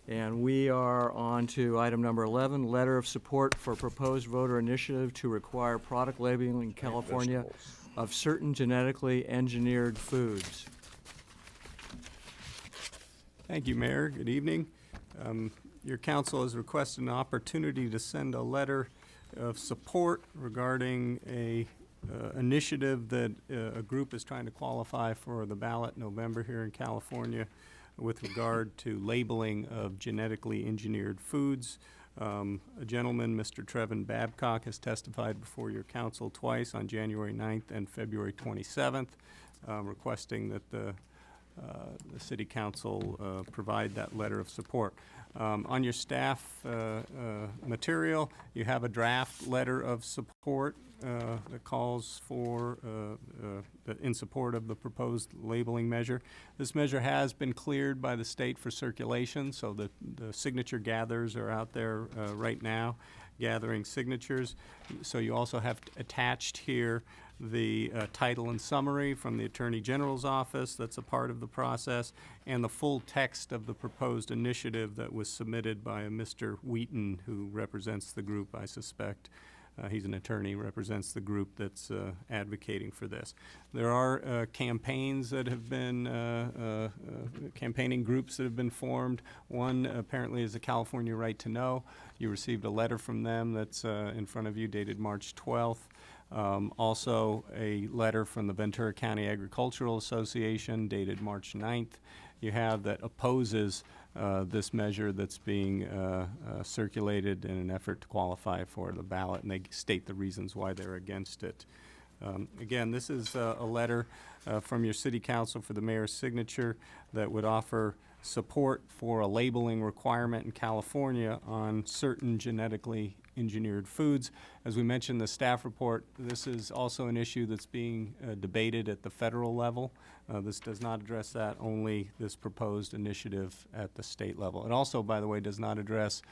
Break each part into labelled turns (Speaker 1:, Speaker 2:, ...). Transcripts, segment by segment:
Speaker 1: And we are on to item number 11, letter of support for proposed voter initiative to require product labeling in California of certain genetically engineered foods.
Speaker 2: Thank you, Mayor. Good evening. Your council has requested an opportunity to send a letter of support regarding a initiative that a group is trying to qualify for the ballot in November here in California with regard to labeling of genetically engineered foods. A gentleman, Mr. Trevin Babcock, has testified before your council twice on January 9th and February 27th, requesting that the City Council provide that letter of support. On your staff material, you have a draft letter of support that calls for, in support of the proposed labeling measure. This measure has been cleared by the state for circulation, so the signature gatherers are out there right now gathering signatures. So you also have attached here the title and summary from the Attorney General's office that's a part of the process, and the full text of the proposed initiative that was submitted by a Mr. Wheaton, who represents the group, I suspect. He's an attorney, represents the group that's advocating for this. There are campaigns that have been, campaigning groups that have been formed. One apparently is the California Right to Know. You received a letter from them that's in front of you dated March 12th. Also a letter from the Ventura County Agricultural Association dated March 9th. You have that opposes this measure that's being circulated in an effort to qualify for the ballot, and they state the reasons why they're against it. Again, this is a letter from your City Council for the mayor's signature that would offer support for a labeling requirement in California on certain genetically engineered foods. As we mentioned in the staff report, this is also an issue that's being debated at the federal level. This does not address that, only this proposed initiative at the state level. It also, by the way, does not address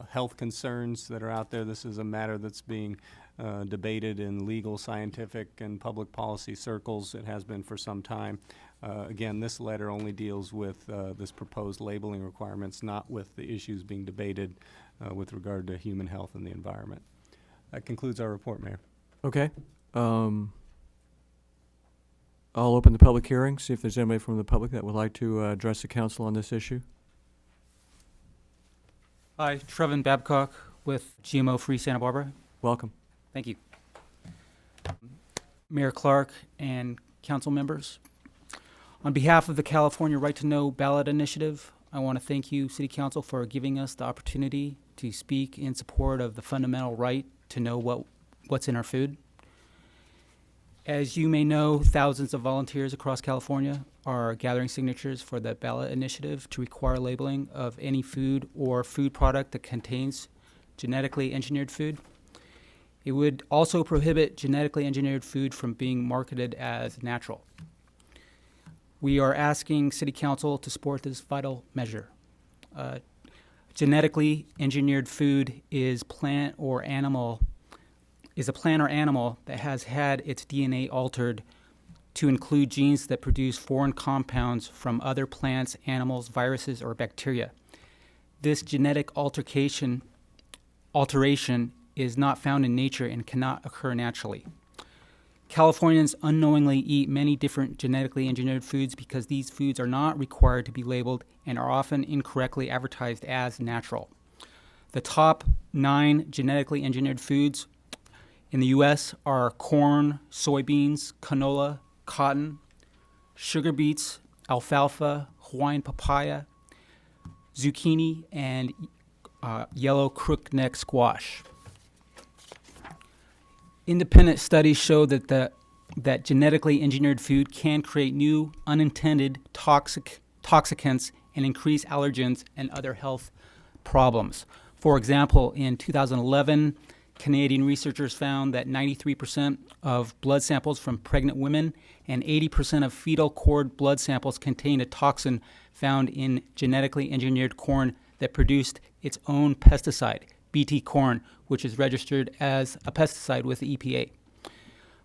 Speaker 2: health concerns that are out there. This is a matter that's being debated in legal, scientific, and public policy circles. It has been for some time. Again, this letter only deals with this proposed labeling requirements, not with the issues being debated with regard to human health and the environment. That concludes our report, Mayor.
Speaker 1: Okay. I'll open the public hearing, see if there's anybody from the public that would like to address the council on this issue.
Speaker 3: Hi, Trevin Babcock with GMO Free Santa Barbara.
Speaker 1: Welcome.
Speaker 3: Thank you. Mayor Clark and council members, on behalf of the California Right to Know ballot initiative, I want to thank you, City Council, for giving us the opportunity to speak in support of the fundamental right to know what's in our food. As you may know, thousands of volunteers across California are gathering signatures for the ballot initiative to require labeling of any food or food product that contains genetically engineered food. It would also prohibit genetically engineered food from being marketed as natural. We are asking City Council to support this vital measure. Genetically engineered food is a plant or animal that has had its DNA altered to include genes that produce foreign compounds from other plants, animals, viruses, or bacteria. This genetic alteration is not found in nature and cannot occur naturally. Californians unknowingly eat many different genetically engineered foods because these foods are not required to be labeled and are often incorrectly advertised as natural. The top 9 genetically engineered foods in the U.S. are corn, soybeans, canola, cotton, sugar beets, alfalfa, Hawaiian papaya, zucchini, and yellow crookneck squash. Independent studies show that genetically engineered food can create new unintended toxicants and increase allergens and other health problems. For example, in 2011, Canadian researchers found that 93% of blood samples from pregnant women and 80% of fetal cord blood samples contained a toxin found in genetically engineered corn that produced its own pesticide, BT corn, which is registered as a pesticide with the EPA.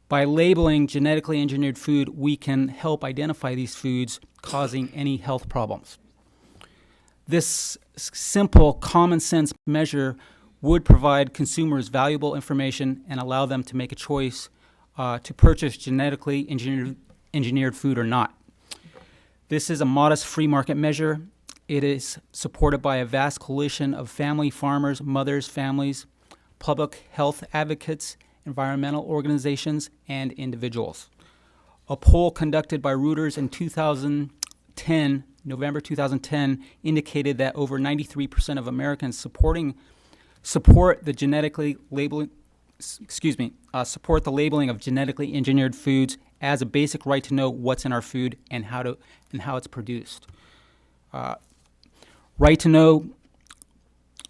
Speaker 3: By labeling genetically engineered food, we can help identify these foods causing any health problems. This simple, common sense measure would provide consumers valuable information and allow them to make a choice to purchase genetically engineered food or not. This is a modest free market measure. It is supported by a vast coalition of family farmers, mothers, families, public health advocates, environmental organizations, and individuals. A poll conducted by Reuters in 2010, November 2010, indicated that over 93% of Americans support the support the labeling of genetically engineered foods as a basic right to know what's in our food and how it's produced. Right to know.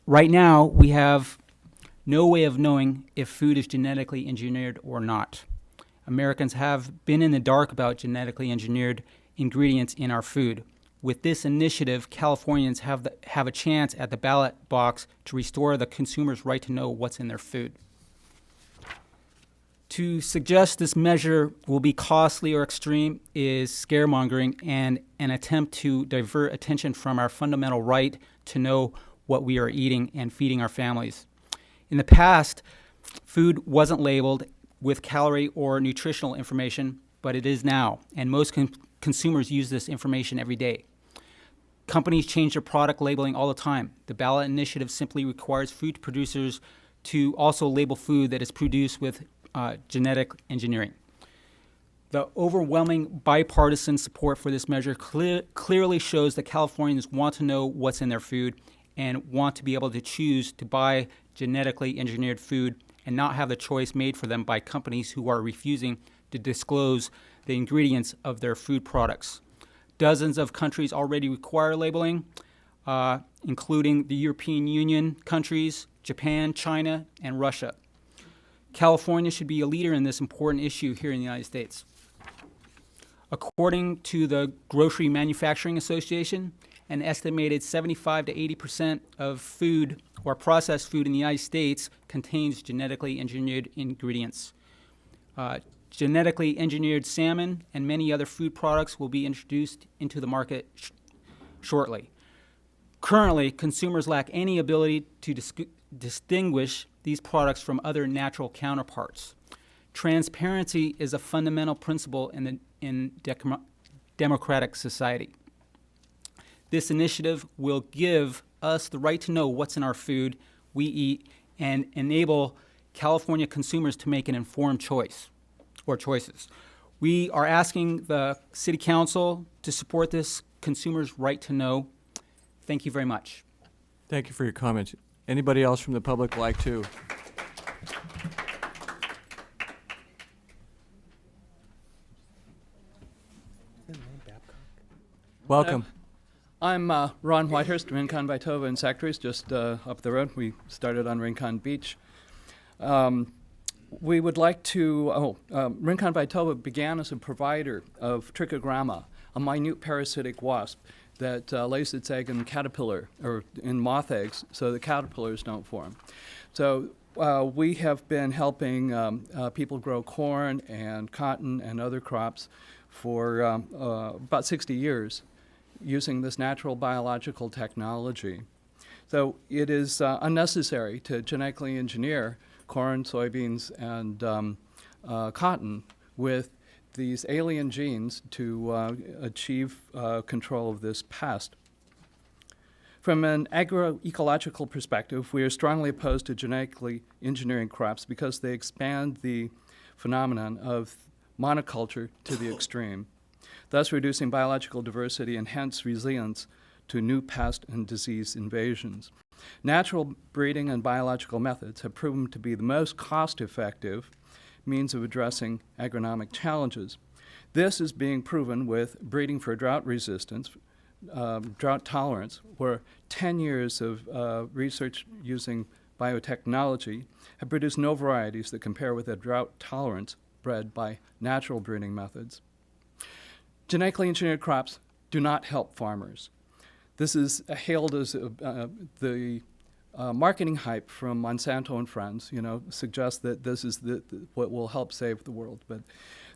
Speaker 3: Right now, we have no way of knowing if food is genetically engineered or not. Americans have been in the dark about genetically engineered ingredients in our food. With this initiative, Californians have a chance at the ballot box to restore the consumer's right to know what's in their food. To suggest this measure will be costly or extreme is scaremongering and an attempt to divert attention from our fundamental right to know what we are eating and feeding our families. In the past, food wasn't labeled with calorie or nutritional information, but it is now, and most consumers use this information every day. Companies change their product labeling all the time. The ballot initiative simply requires food producers to also label food that is produced with genetic engineering. The overwhelming bipartisan support for this measure clearly shows that Californians want to know what's in their food and want to be able to choose to buy genetically engineered food and not have the choice made for them by companies who are refusing to disclose the ingredients of their food products. Dozens of countries already require labeling, including the European Union countries, Japan, China, and Russia. California should be a leader in this important issue here in the United States. According to the Grocery Manufacturing Association, an estimated 75 to 80% of food or processed food in the United States contains genetically engineered ingredients. Genetically engineered salmon and many other food products will be introduced into the market shortly. Currently, consumers lack any ability to distinguish these products from other natural counterparts. Transparency is a fundamental principle in democratic society. This initiative will give us the right to know what's in our food we eat and enable California consumers to make an informed choice or choices. We are asking the City Council to support this consumer's right to know. Thank you very much.
Speaker 1: Thank you for your comments. Anybody else from the public like to? Welcome.
Speaker 4: I'm Ron Whitehurst, Rincon Vitova and Secretaries, just up the road. We started on Rincon Beach. We would like to, Rincon Vitova began as a provider of trichogramma, a minute parasitic wasp that lays its egg in caterpillar, or in moth eggs, so the caterpillars don't form. So we have been helping people grow corn and cotton and other crops for about 60 years using this natural biological technology. So it is unnecessary to genetically engineer corn, soybeans, and cotton with these alien genes to achieve control of this pest. From an agroecological perspective, we are strongly opposed to genetically engineering crops because they expand the phenomenon of monoculture to the extreme, thus reducing biological diversity and hence resilience to new pest and disease invasions. Natural breeding and biological methods have proven to be the most cost-effective means of addressing agronomic challenges. This is being proven with breeding for drought resistance, drought tolerance, where 10 years of research using biotechnology have produced no varieties that compare with a drought tolerance bred by natural breeding methods. Genetically engineered crops do not help farmers. This is hailed as the marketing hype from Monsanto and friends, suggests that this is what will help save the world. But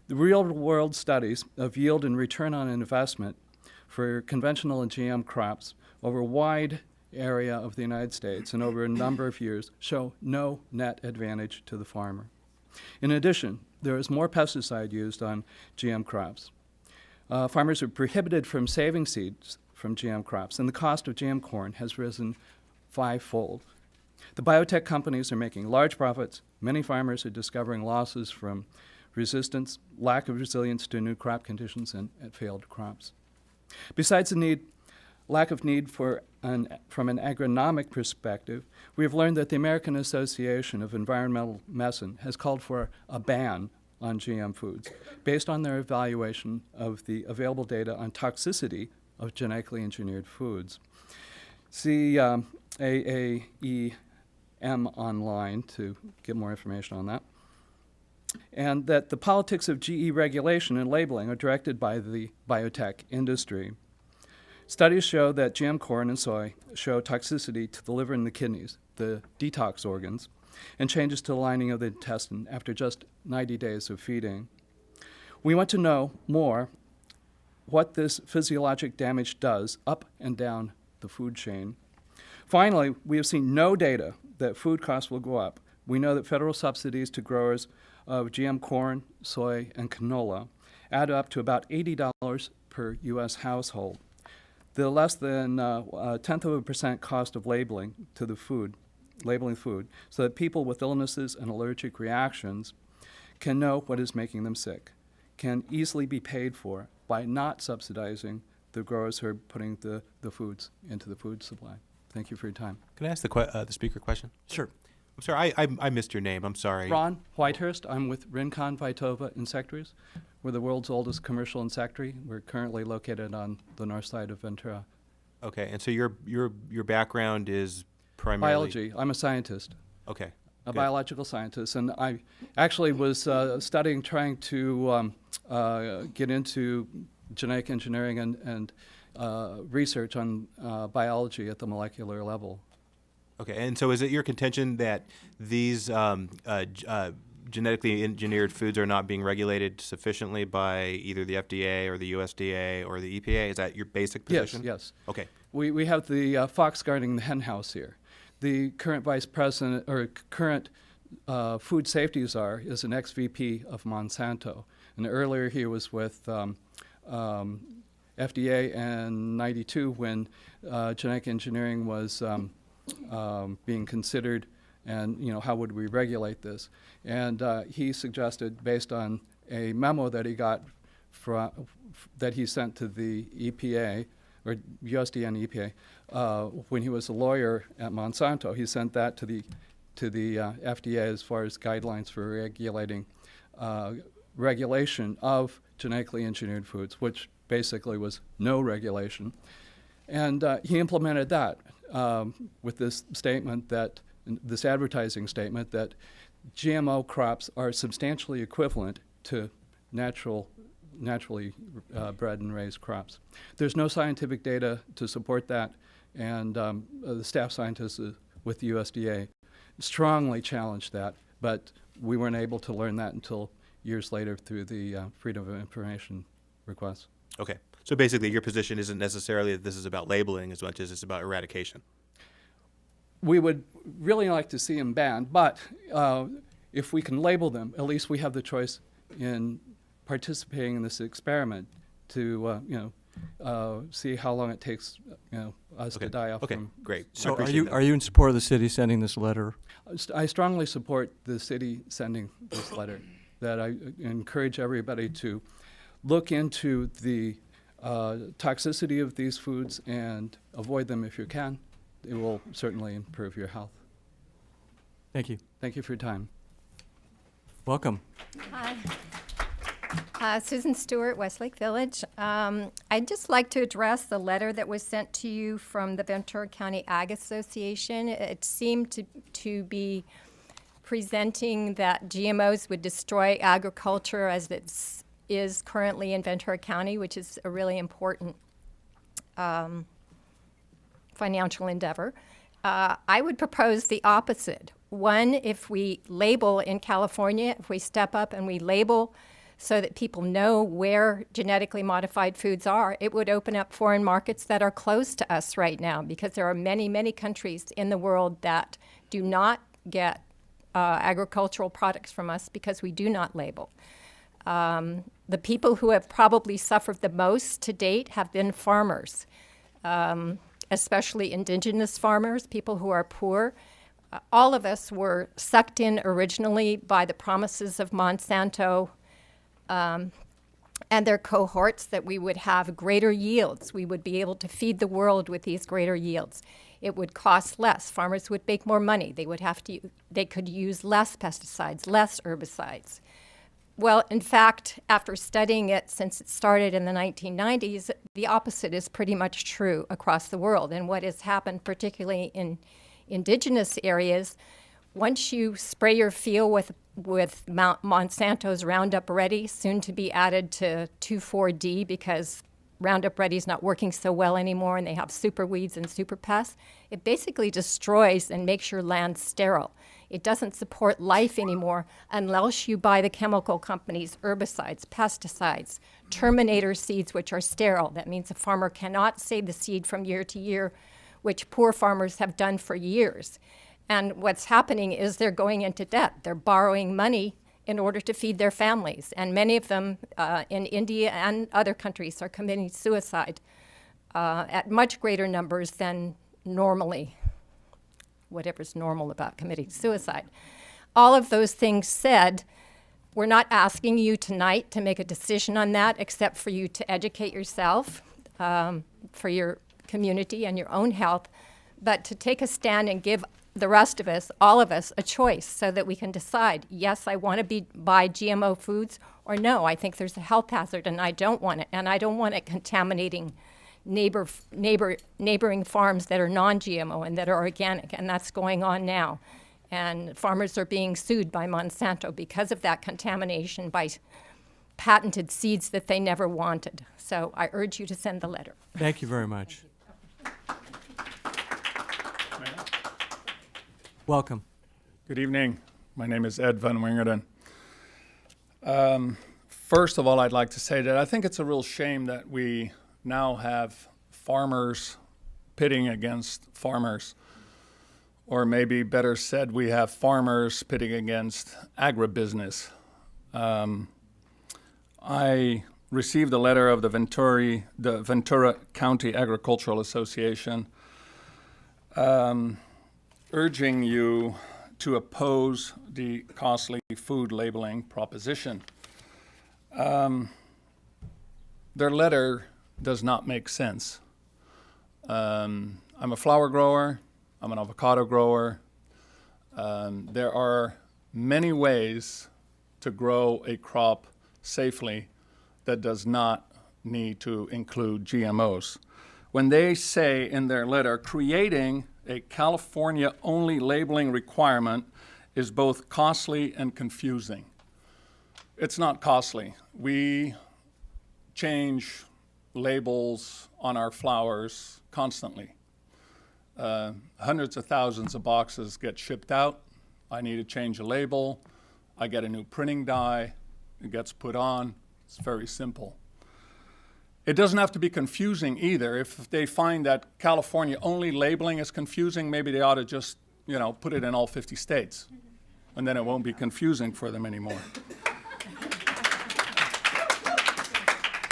Speaker 4: the real-world studies of yield and return on investment for conventional and GM crops over a wide area of the United States and over a number of years show no net advantage to the farmer. In addition, there is more pesticide used on GM crops. Farmers are prohibited from saving seeds from GM crops, and the cost of GM corn has risen 5-fold. The biotech companies are making large profits. Many farmers are discovering losses from resistance, lack of resilience to new crop conditions, and failed crops. Besides the lack of need from an agronomic perspective, we have learned that the American Association of Environmental Medicine has called for a ban on GM foods based on their evaluation of the available data on toxicity of genetically engineered foods. See AAEM online to get more information on that. And that the politics of GE regulation and labeling are directed by the biotech industry. Studies show that GM corn and soy show toxicity to the liver and the kidneys, the detox organs, and changes to the lining of the intestine after just 90 days of feeding. We want to know more what this physiologic damage does up and down the food chain. Finally, we have seen no data that food costs will go up. We know that federal subsidies to growers of GM corn, soy, and canola add up to about $80 per U.S. household. The less than a tenth of a percent cost of labeling food, so that people with illnesses and allergic reactions can know what is making them sick, can easily be paid for by not subsidizing the growers who are putting the foods into the food supply. Thank you for your time.
Speaker 5: Can I ask the speaker a question?
Speaker 1: Sure.
Speaker 5: I'm sorry, I missed your name. I'm sorry.
Speaker 4: Ron Whitehurst. I'm with Rincon Vitova Insectaries. We're the world's oldest commercial insectary. We're currently located on the north side of Ventura.
Speaker 5: Okay, and so your background is primarily
Speaker 4: Biology. I'm a scientist.
Speaker 5: Okay.
Speaker 4: A
Speaker 5: good.
Speaker 4: biological scientist, and I actually was studying, trying to get into genetic engineering and research on biology at the molecular level.
Speaker 5: Okay, and so is it your contention that these genetically engineered foods are not being regulated sufficiently by either the FDA or the USDA or the EPA? Is that your basic position?
Speaker 4: Yes.
Speaker 5: Okay.
Speaker 4: We have the fox guarding the hen house here. The current vice president, or current food safety czar, is an ex-VP of Monsanto. And earlier he was with FDA in '92 when genetic engineering was being considered, and how would we regulate this? And he suggested, based on a memo that he got that he sent to the EPA, or USDA and EPA, when he was a lawyer at Monsanto, he sent that to the FDA as far as guidelines for regulation of genetically engineered foods, which basically was no regulation. And he implemented that with this advertising statement that GMO crops are substantially equivalent to naturally bred and raised crops. There's no scientific data to support that, and the staff scientists with the USDA strongly challenged that, but we weren't able to learn that until years later through the Freedom of Information requests.
Speaker 5: Okay. So basically your position isn't necessarily that this is about labeling as much as it's about eradication.
Speaker 4: We would really like to see them banned, but if we can label them, at least we have the choice in participating in this experiment to see how long it takes us to die off
Speaker 5: Okay,
Speaker 4: from.
Speaker 5: great. I
Speaker 1: So
Speaker 5: appreciate that.
Speaker 1: are you in support of the city sending this letter?
Speaker 4: I strongly support the city sending this letter, that I encourage everybody to look into the toxicity of these foods and avoid them if you can. It will certainly improve your health.
Speaker 1: Thank you.
Speaker 4: Thank you for your time.
Speaker 1: Welcome.
Speaker 6: Hi. Susan Stewart, Westlake Village. I'd just like to address the letter that was sent to you from the Ventura County Ag Association. It seemed to be presenting that GMOs would destroy agriculture as it is currently in Ventura County, which is a really important financial endeavor. I would propose the opposite. One, if we label in California, if we step up and we label so that people know where genetically modified foods are. It would open up foreign markets that are closed to us right now, because there are many, many countries in the world that do not get agricultural products from us because we do not label. The people who have probably suffered the most to date have been farmers, especially indigenous farmers, people who are poor. All of us were sucked in originally by the promises of Monsanto and their cohorts that we would have greater yields. We would be able to feed the world with these greater yields. It would cost less. Farmers would make more money. They could use less pesticides, less herbicides. Well, in fact, after studying it since it started in the 1990s, the opposite is pretty much true across the world. And what has happened, particularly in indigenous areas, once you spray your field with Monsanto's Roundup Ready, soon to be added to 2,4-D because Roundup Ready is not working so well anymore and they have super weeds and super pests, it basically destroys and makes your land sterile. It doesn't support life anymore unless you buy the chemical companies' herbicides, pesticides, terminator seeds, which are sterile. That means a farmer cannot save the seed from year to year, which poor farmers have done for years. And what's happening is they're going into debt. They're borrowing money in order to feed their families. And many of them in India and other countries are committing suicide at much greater numbers than normally, whatever's normal about committing suicide. All of those things said, we're not asking you tonight to make a decision on that, except for you to educate yourself for your community and your own health, but to take a stand and give the rest of us, all of us, a choice so that we can decide, yes, I want to buy GMO foods, or no, I think there's a health hazard and I don't want it, and I don't want it contaminating neighboring farms that are non-GMO and that are organic, and that's going on now. And farmers are being sued by Monsanto because of that contamination by patented seeds that they never wanted. So I urge you to send the letter.
Speaker 1: Thank you very much. Welcome.
Speaker 7: Good evening. My name is Ed Van Wingerden. First of all, I'd like to say that I think it's a real shame that we now have farmers pitting against farmers. Or maybe better said, we have farmers pitting against agribusiness. I received a letter of the Ventura County Agricultural Association urging you to oppose the costly food labeling proposition. Their letter does not make sense. I'm a flower grower. I'm an avocado grower. There are many ways to grow a crop safely that does not need to include GMOs. When they say in their letter, creating a California-only labeling requirement is both costly and confusing. It's not costly. We change labels on our flowers constantly. Hundreds of thousands of boxes get shipped out. I need to change a label. I get a new printing die. It gets put on. It's very simple. It doesn't have to be confusing either. If they find that California only labeling is confusing, maybe they ought to just, put it in all 50 states. And then it won't be confusing for them anymore.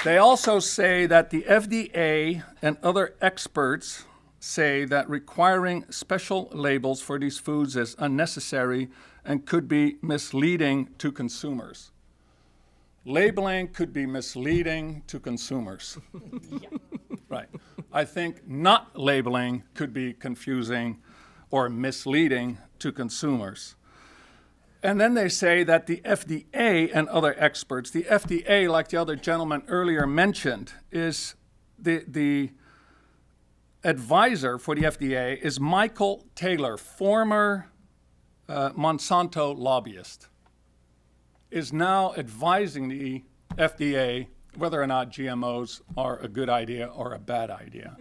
Speaker 7: They also say that the FDA and other experts say that requiring special labels for these foods is unnecessary and could be misleading to consumers. Labeling could be misleading to consumers. Yeah. Right. I think not labeling could be confusing or misleading to consumers. And then they say that the FDA and other experts, the FDA, like the other gentleman earlier mentioned, is the advisor for the FDA is Michael Taylor, former Monsanto lobbyist, is now advising the FDA whether or not GMOs are a good idea or a bad idea.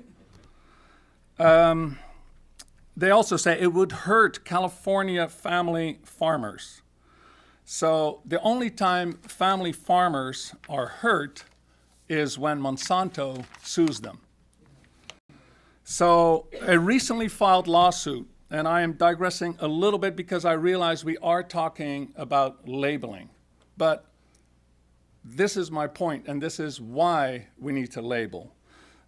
Speaker 7: They also say it would hurt California family farmers. So the only time family farmers are hurt is when Monsanto sues them. So a recently filed lawsuit, and I am digressing a little bit because I realize we are talking about labeling, but this is my point, and this is why we need to label.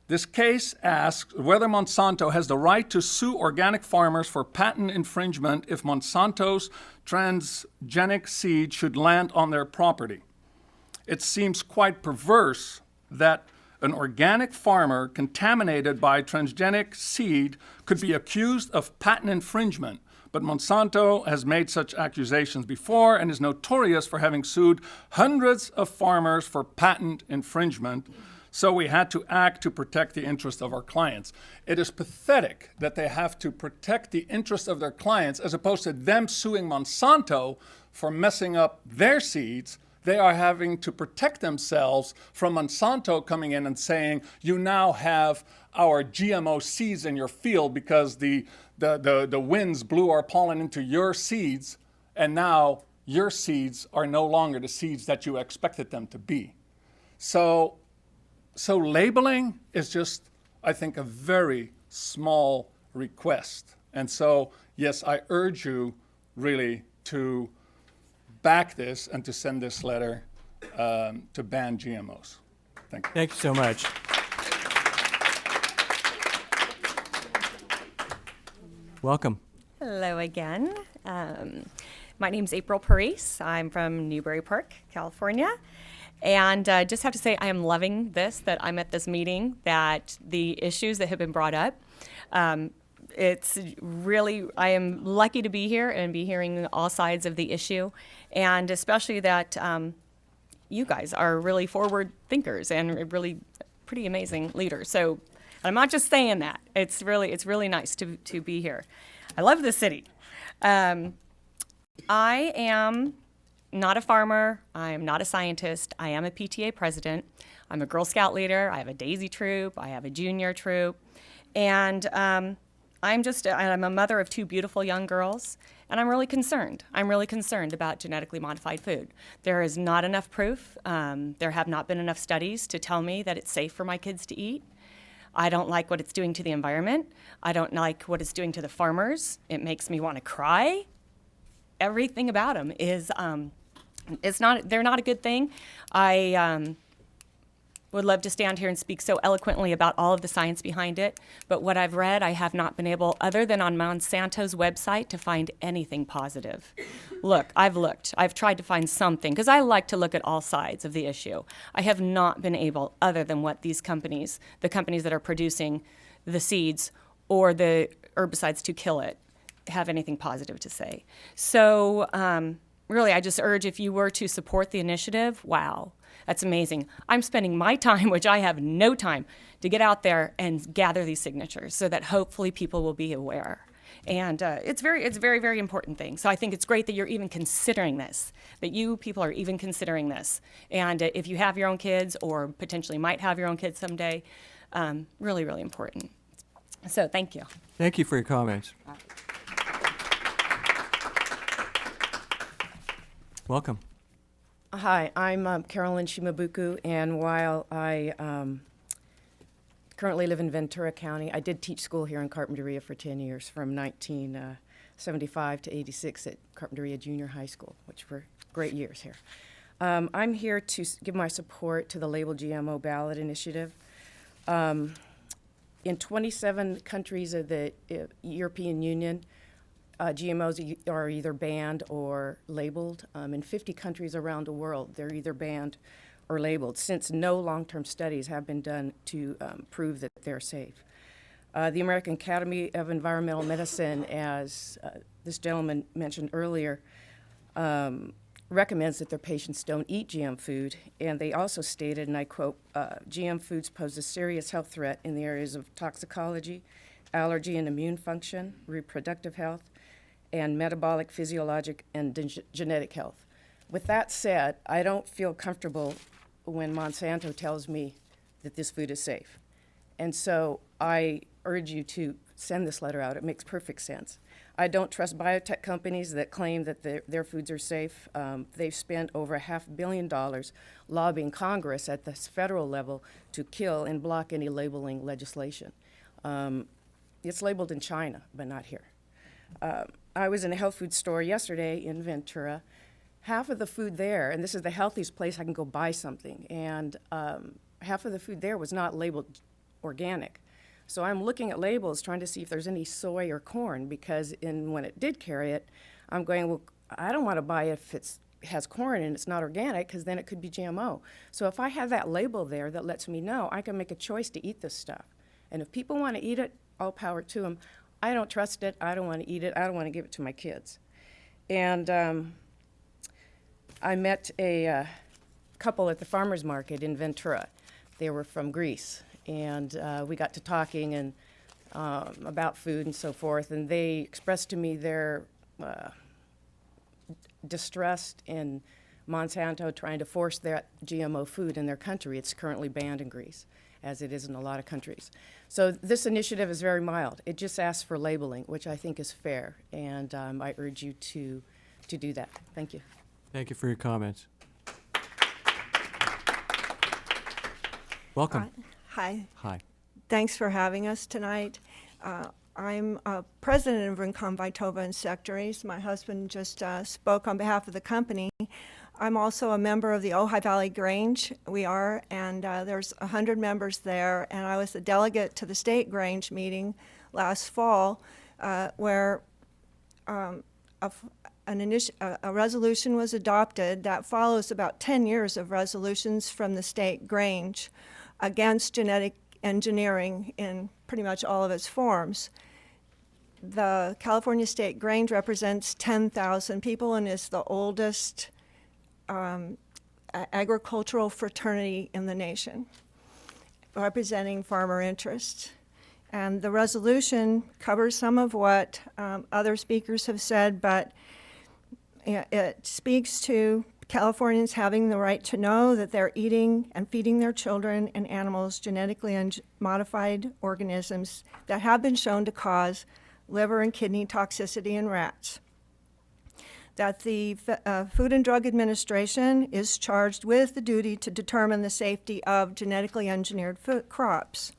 Speaker 7: This case asks whether Monsanto has the right to sue organic farmers for patent infringement if Monsanto's transgenic seed should land on their property. It seems quite perverse that an organic farmer contaminated by transgenic seed could be accused of patent infringement, but Monsanto has made such accusations before and is notorious for having sued hundreds of farmers for patent infringement. So we had to act to protect the interest of our clients. It is pathetic that they have to protect the interest of their clients as opposed to them suing Monsanto for messing up their seeds. They are having to protect themselves from Monsanto coming in and saying, you now have our GMO seeds in your field because the winds blew our pollen into your seeds, and now your seeds are no longer the seeds that you expected them to be. So labeling is just, I think, a very small request. And so, yes, I urge you really to back this and to send this letter to ban GMOs. Thank you.
Speaker 1: Thank you so much. Welcome.
Speaker 8: Hello again. My name's April Parise. I'm from Newbury Park, California. And just have to say, I am loving this, that I'm at this meeting, that the issues that have been brought up, it's really, I am lucky to be here and be hearing all sides of the issue, and especially that you guys are really forward thinkers and really pretty amazing leaders. So I'm not just saying that. It's really nice to be here. I love the city. I am not a farmer. I am not a scientist. I am a PTA president. I'm a Girl Scout leader. I have a Daisy troop. I have a junior troop. And I'm a mother of two beautiful young girls, and I'm really concerned. I'm really concerned about genetically modified food. There is not enough proof. There have not been enough studies to tell me that it's safe for my kids to eat. I don't like what it's doing to the environment. I don't like what it's doing to the farmers. It makes me want to cry. Everything about them is, they're not a good thing. I would love to stand here and speak so eloquently about all of the science behind it, but what I've read, I have not been able, other than on Monsanto's website, to find anything positive. Look, I've tried to find something, because I like to look at all sides of the issue. I have not been able, other than what these companies, the companies that are producing the seeds or the herbicides to kill it, have anything positive to say. So really, I just urge, if you were to support the initiative, wow, that's amazing. I'm spending my time, which I have no time, to get out there and gather these signatures so that hopefully people will be aware. And it's very, very important thing. So I think it's great that you're even considering this, that you people are even considering this. And if you have your own kids or potentially might have your own kids someday, really, really important. So thank you.
Speaker 1: Thank you for your comments. Welcome.
Speaker 9: Hi, I'm Carolyn Shimabuku, and while I currently live in Ventura County, I did teach school here in Carpinteria for 10 years, from 1975 to 86 at Carpinteria Junior High School, which were great years here. I'm here to give my support to the Label GMO Ballot initiative. In 27 countries of the European Union, GMOs are either banned or labeled. In 50 countries around the world, they're either banned or labeled, since no long-term studies have been done to prove that they're safe. The American Academy of Environmental Medicine, as this gentleman mentioned earlier, recommends that their patients don't eat GM food, and they also stated, and I quote, GM foods pose a serious health threat in the areas of toxicology, allergy and immune function, reproductive health, and metabolic, physiologic, and genetic health. With that said, I don't feel comfortable when Monsanto tells me that this food is safe. And so I urge you to send this letter out. It makes perfect sense. I don't trust biotech companies that claim that their foods are safe. They've spent over $500 million lobbying Congress at the federal level to kill and block any labeling legislation. It's labeled in China, but not here. I was in a health food store yesterday in Ventura. Half of the food there, and this is the healthiest place I can go buy something, and half of the food there was not labeled organic. So I'm looking at labels trying to see if there's any soy or corn, because when it did carry it, I'm going, well, I don't want to buy it if it has corn and it's not organic, because then it could be GMO. So if I have that label there that lets me know, I can make a choice to eat this stuff. And if people want to eat it, all power to them. I don't trust it. I don't want to eat it. I don't want to give it to my kids. And I met a couple at the farmer's market in Ventura. They were from Greece. And we got to talking and about food and so forth, and they expressed to me their distrust in Monsanto trying to force their GMO food in their country. It's currently banned in Greece, as it is in a lot of countries. So this initiative is very mild. It just asks for labeling, which I think is fair, and I urge you to do that. Thank you.
Speaker 1: Thank you for your comments. Welcome.
Speaker 10: Hi.
Speaker 1: Hi.
Speaker 10: Thanks for having us tonight. I'm president of Rincon Vitova and Sectaries. My husband just spoke on behalf of the company. I'm also a member of the Ojai Valley Grange. We are, and there's 100 members there. And I was the delegate to the state Grange meeting last fall, where a resolution was adopted that follows about 10 years of resolutions from the state Grange against genetic engineering in pretty much all of its forms. The California State Grange represents 10,000 people and is the oldest agricultural fraternity in the nation, representing farmer interests. And the resolution covers some of what other speakers have said, but it speaks to Californians having the right to know that they're eating and feeding their children and animals genetically modified organisms that have been shown to cause liver and kidney toxicity in rats. That the Food and Drug Administration is charged with the duty to determine the safety of genetically engineered crops.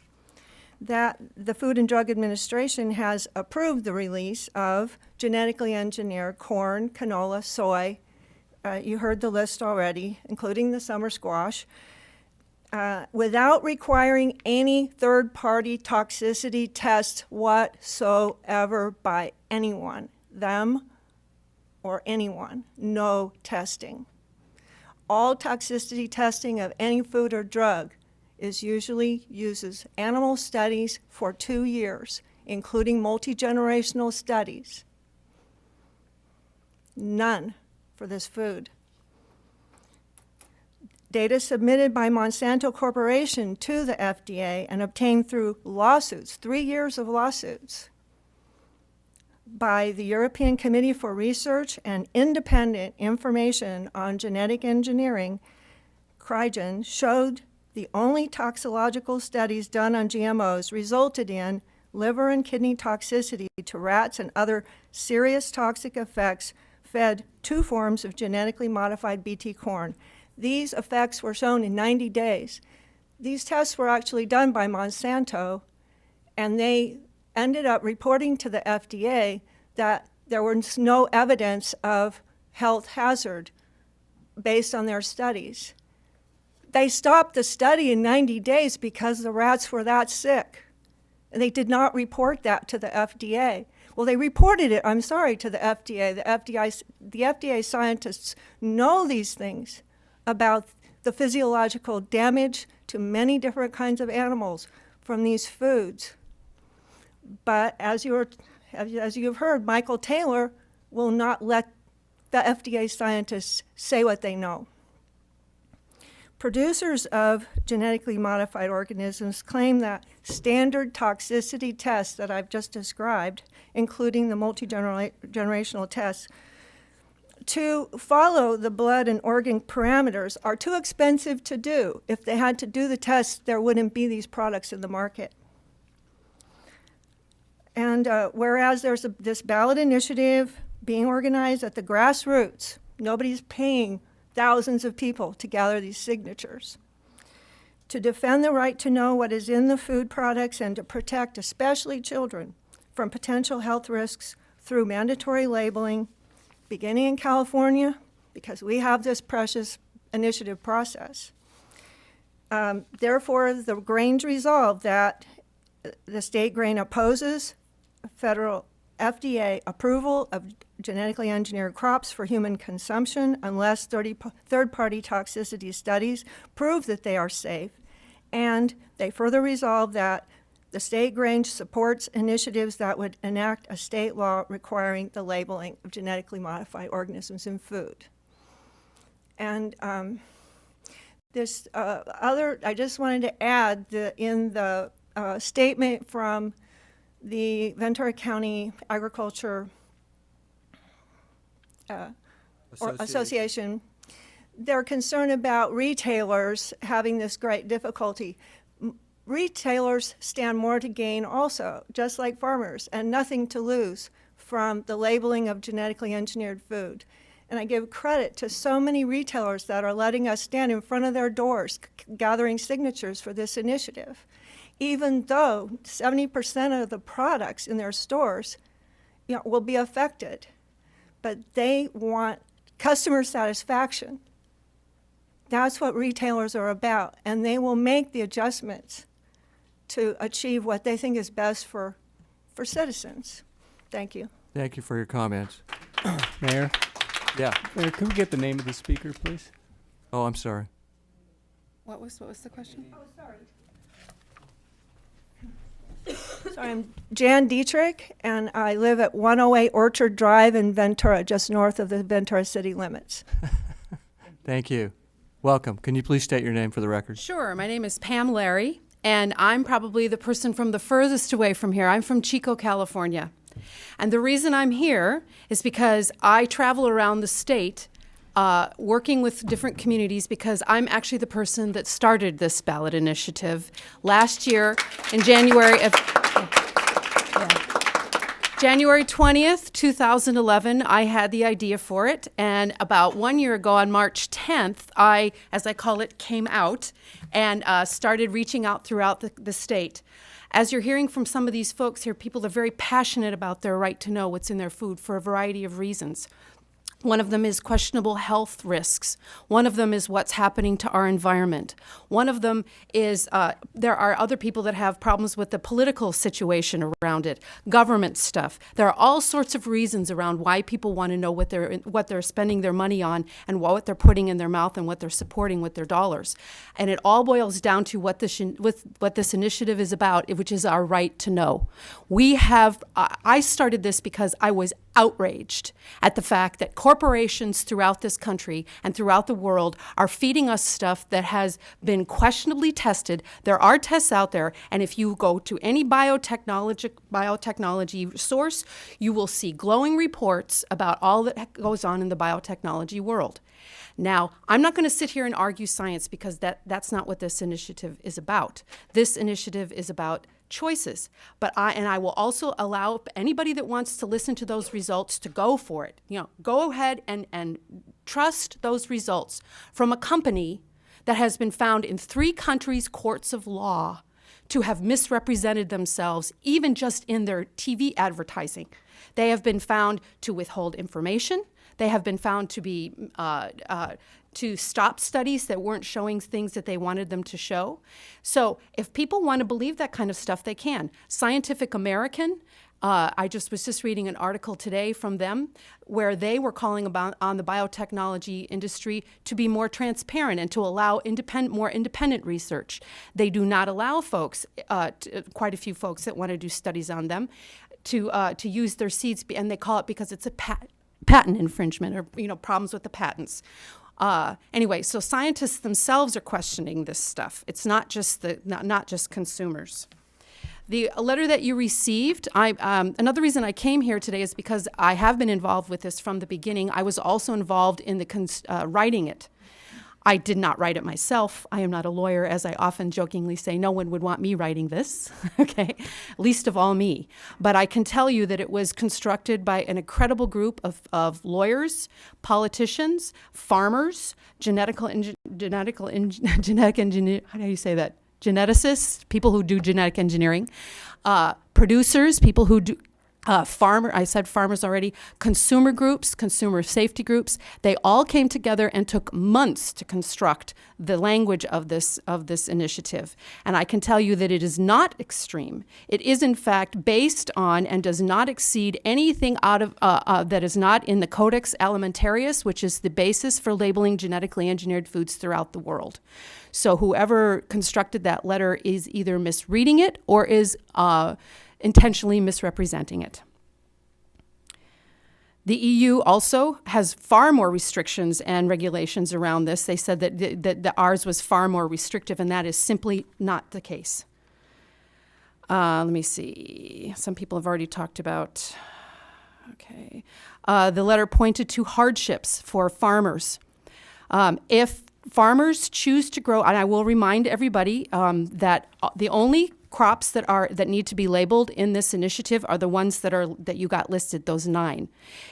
Speaker 10: That the Food and Drug Administration has approved the release of genetically engineered corn, canola, soy. You heard the list already, including the summer squash, without requiring any third-party toxicity tests whatsoever by anyone, them or anyone, no testing. All toxicity testing of any food or drug uses animal studies for 2 years, including multi-generational studies. None for this food. Data submitted by Monsanto Corporation to the FDA and obtained through lawsuits, 3 years of lawsuits, by the European Committee for Research and Independent Information on Genetic Engineering, CRIGEN, showed the only toxicological studies done on GMOs resulted in liver and kidney toxicity to rats and other serious toxic effects fed 2 forms of genetically modified BT corn. These effects were shown in 90 days. These tests were actually done by Monsanto, and they ended up reporting to the FDA that there was no evidence of health hazard based on their studies. They stopped the study in 90 days because the rats were that sick. And they did not report that to the FDA. Well, they reported it, I'm sorry, to the FDA. The FDA scientists know these things about the physiological damage to many different kinds of animals from these foods. But as you've heard, Michael Taylor will not let the FDA scientists say what they know. Producers of genetically modified organisms claim that standard toxicity tests that I've just described, including the multi-generational tests, to follow the blood and organ parameters are too expensive to do. If they had to do the tests, there wouldn't be these products in the market. And whereas there's this ballot initiative being organized at the grassroots, nobody's paying thousands of people to gather these signatures, to defend the right to know what is in the food products and to protect especially children from potential health risks through mandatory labeling, beginning in California, because we have this precious initiative process. Therefore, the Grange resolved that the state Grain opposes federal FDA approval of genetically engineered crops for human consumption unless third-party toxicity studies prove that they are safe. And they further resolve that the state Grange supports initiatives that would enact a state law requiring the labeling of genetically modified organisms in food. And I just wanted to add in the statement from the Ventura County Agriculture Association, they're concerned about retailers having this great difficulty. Retailers stand more to gain also, just like farmers, and nothing to lose from the labeling of genetically engineered food. And I give credit to so many retailers that are letting us stand in front of their doors gathering signatures for this initiative, even though 70% of the products in their stores, will be affected. But they want customer satisfaction. That's what retailers are about, and they will make the adjustments to achieve what they think is best for citizens. Thank you.
Speaker 1: Thank you for your comments.
Speaker 2: Mayor?
Speaker 1: Yeah.
Speaker 2: Mayor, could we get the name of the speaker, please?
Speaker 1: Oh, I'm sorry.
Speaker 11: What was the question?
Speaker 10: Oh, sorry. Sorry, I'm Jan Dietrich, and I live at 108 Orchard Drive in Ventura, just north of the Ventura city limits.
Speaker 1: Thank you. Welcome. Can you please state your name for the record?
Speaker 11: Sure. My name is Pam Larry, and I'm probably the person from the furthest away from here. I'm from Chico, California. And the reason I'm here is because I travel around the state working with different communities, because I'm actually the person that started this ballot initiative last year in January 20th, 2011, I had the idea for it, and about 1 year ago on March 10th, I, as I call it, came out and started reaching out throughout the state. As you're hearing from some of these folks here, people are very passionate about their right to know what's in their food for a variety of reasons. One of them is questionable health risks. One of them is what's happening to our environment. One of them is there are other people that have problems with the political situation around it, government stuff. There are all sorts of reasons around why people want to know what they're spending their money on and what they're putting in their mouth and what they're supporting with their dollars. And it all boils down to what this initiative is about, which is our right to know. I started this because I was outraged at the fact that corporations throughout this country and throughout the world are feeding us stuff that has been questionably tested. There are tests out there, and if you go to any biotechnology source, you will see glowing reports about all that goes on in the biotechnology world. Now, I'm not going to sit here and argue science, because that's not what this initiative is about. This initiative is about choices, but I will also allow anybody that wants to listen to those results to go for it. Go ahead and trust those results from a company that has been found in 3 countries' courts of law to have misrepresented themselves, even just in their TV advertising. They have been found to withhold information. They have been found to be to stop studies that weren't showing things that they wanted them to show. So if people want to believe that kind of stuff, they can. Scientific American, I was just reading an article today from them where they were calling on the biotechnology industry to be more transparent and to allow more independent research. They do not allow folks, quite a few folks that want to do studies on them, to use their seeds, and they call it because it's a patent infringement or problems with the patents. Anyway, so scientists themselves are questioning this stuff. It's not just not just consumers. The letter that you received, another reason I came here today is because I have been involved with this from the beginning. I was also involved in writing it. I did not write it myself. I am not a lawyer, as I often jokingly say. No one would want me writing this, okay? Least of all me. But I can tell you that it was constructed by an incredible group of lawyers, politicians, farmers, genetic engineer, how do you say that? Geneticists, people who do genetic engineering, producers, people who do I said farmers already, consumer groups, consumer safety groups. They all came together and took months to construct the language of this initiative. And I can tell you that it is not extreme. It is in fact based on and does not exceed anything out of that is not in the Codex Alimentarius, which is the basis for labeling genetically engineered foods throughout the world. So whoever constructed that letter is either misreading it or is intentionally misrepresenting it. The EU also has far more restrictions and regulations around this. They said that ours was far more restrictive, and that is simply not the case. Let me see. Some people have already talked about, okay. The letter pointed to hardships for farmers. If farmers choose to grow, and I will remind everybody that the only crops that need to be labeled in this initiative are the ones that you got listed, those 9.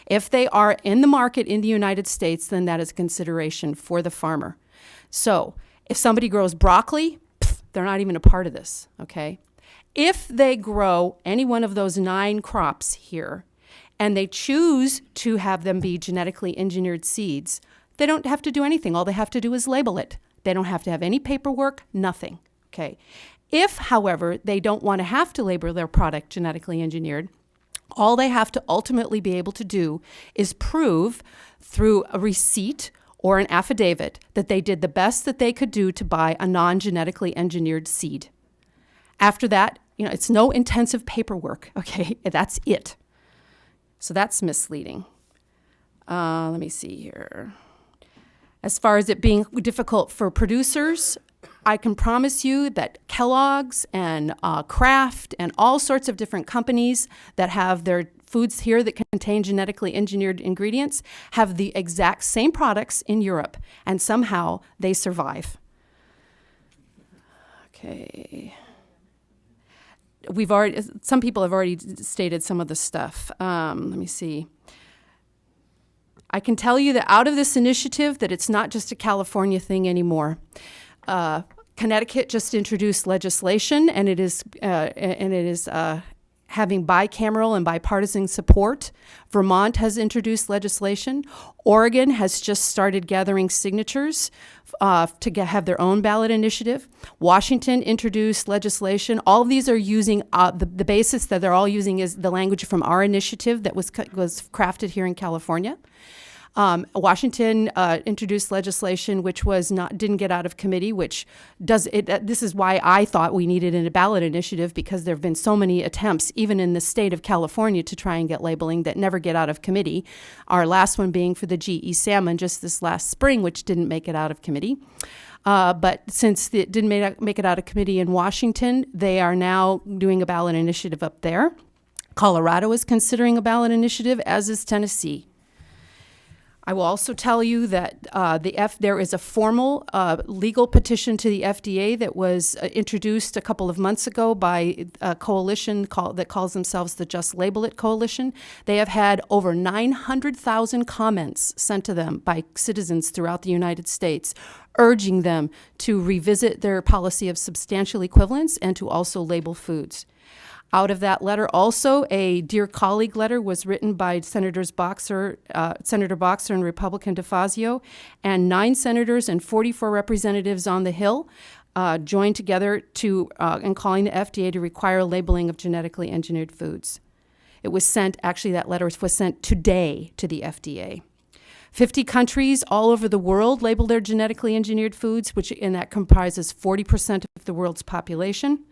Speaker 11: If they are in the market in the United States, then that is consideration for the farmer. So if somebody grows broccoli, they're not even a part of this, okay? If they grow any one of those 9 crops here, and they choose to have them be genetically engineered seeds, they don't have to do anything. All they have to do is label it. They don't have to have any paperwork, nothing, okay? If, however, they don't want to have to label their product genetically engineered, all they have to ultimately be able to do is prove through a receipt or an affidavit that they did the best that they could do to buy a non-genetically engineered seed. After that, it's no intensive paperwork, okay? That's it. So that's misleading. Let me see here. As far as it being difficult for producers, I can promise you that Kellogg's and Kraft and all sorts of different companies that have their foods here that contain genetically engineered ingredients have the exact same products in Europe, and somehow they survive. Okay. Some people have already stated some of the stuff. Let me see. I can tell you that out of this initiative that it's not just a California thing anymore. Connecticut just introduced legislation, and it is having bicameral and bipartisan support. Vermont has introduced legislation. Oregon has just started gathering signatures to have their own ballot initiative. Washington introduced legislation. All of these are using the basis that they're all using is the language from our initiative that was crafted here in California. Washington introduced legislation which didn't get out of committee, which does it. This is why I thought we needed a ballot initiative, because there have been so many attempts, even in the state of California, to try and get labeling that never get out of committee. Our last one being for the GE salmon just this last spring, which didn't make it out of committee. But since it didn't make it out of committee in Washington, they are now doing a ballot initiative up there. Colorado is considering a ballot initiative, as is Tennessee. I will also tell you that there is a formal legal petition to the FDA that was introduced a couple of months ago by a coalition that calls themselves the Just Label It Coalition. They have had over 900,000 comments sent to them by citizens throughout the United States, urging them to revisit their policy of substantial equivalence and to also label foods. Out of that letter, also, a Dear Colleague letter was written by Senator Boxer and Republican DeFazio, and 9 senators and 44 representatives on the Hill joined together in calling the FDA to require labeling of genetically engineered foods. It was sent, actually that letter was sent today to the FDA. 50 countries all over the world label their genetically engineered foods, and that comprises 40% of the world's population.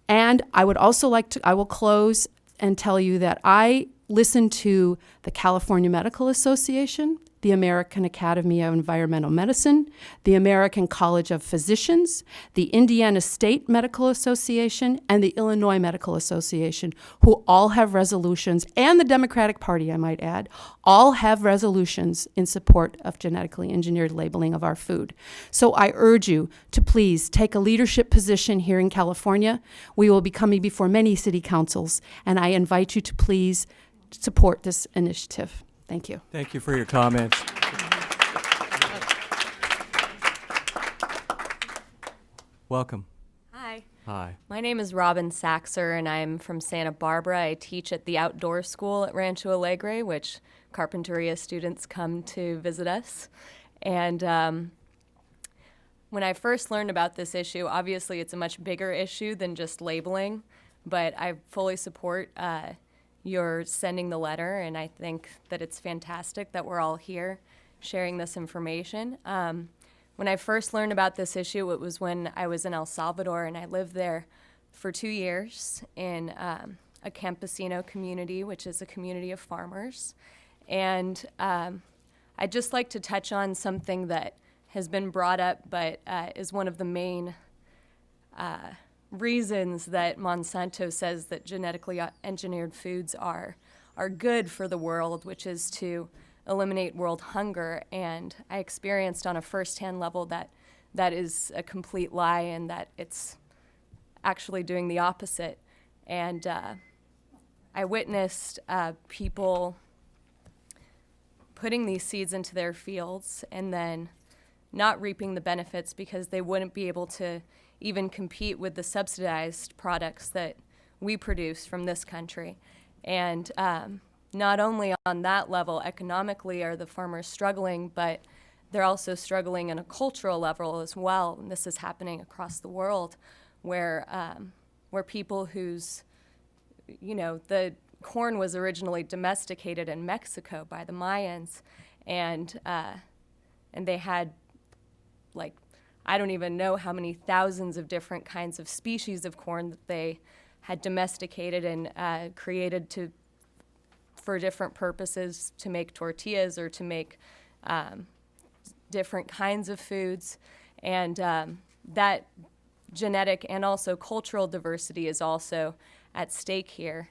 Speaker 11: And I will close and tell you that I listen to the California Medical Association, the American Academy of Environmental Medicine, the American College of Physicians, the Indiana State Medical Association, and the Illinois Medical Association, who all have resolutions, and the Democratic Party, I might add, all have resolutions in support of genetically engineered labeling of our food. So I urge you to please take a leadership position here in California. We will be coming before many city councils, and I invite you to please support this initiative. Thank you.
Speaker 1: Thank you for your comments. Welcome.
Speaker 12: Hi.
Speaker 1: Hi.
Speaker 12: My name is Robin Saxer, and I'm from Santa Barbara. I teach at the outdoor school at Rancho Alegre, which Carpinteria students come to visit us. And when I first learned about this issue, obviously it's a much bigger issue than just labeling, but I fully support your sending the letter, and I think that it's fantastic that we're all here sharing this information. When I first learned about this issue, it was when I was in El Salvador, and I lived there for 2 years in a campesino community, which is a community of farmers. And I'd just like to touch on something that has been brought up, but is one of the main reasons that Monsanto says that genetically engineered foods are good for the world, which is to eliminate world hunger. And I experienced on a first-hand level that that is a complete lie, and that it's actually doing the opposite. And I witnessed people putting these seeds into their fields and then not reaping the benefits because they wouldn't be able to even compete with the subsidized products that we produce from this country. And not only on that level, economically are the farmers struggling, but they're also struggling on a cultural level as well. And this is happening across the world, where people whose, the corn was originally domesticated in Mexico by the Mayans, and they had, like, I don't even know how many thousands of different kinds of species of corn that they had domesticated and created for different purposes, to make tortillas or to make different kinds of foods. And that genetic and also cultural diversity is also at stake here,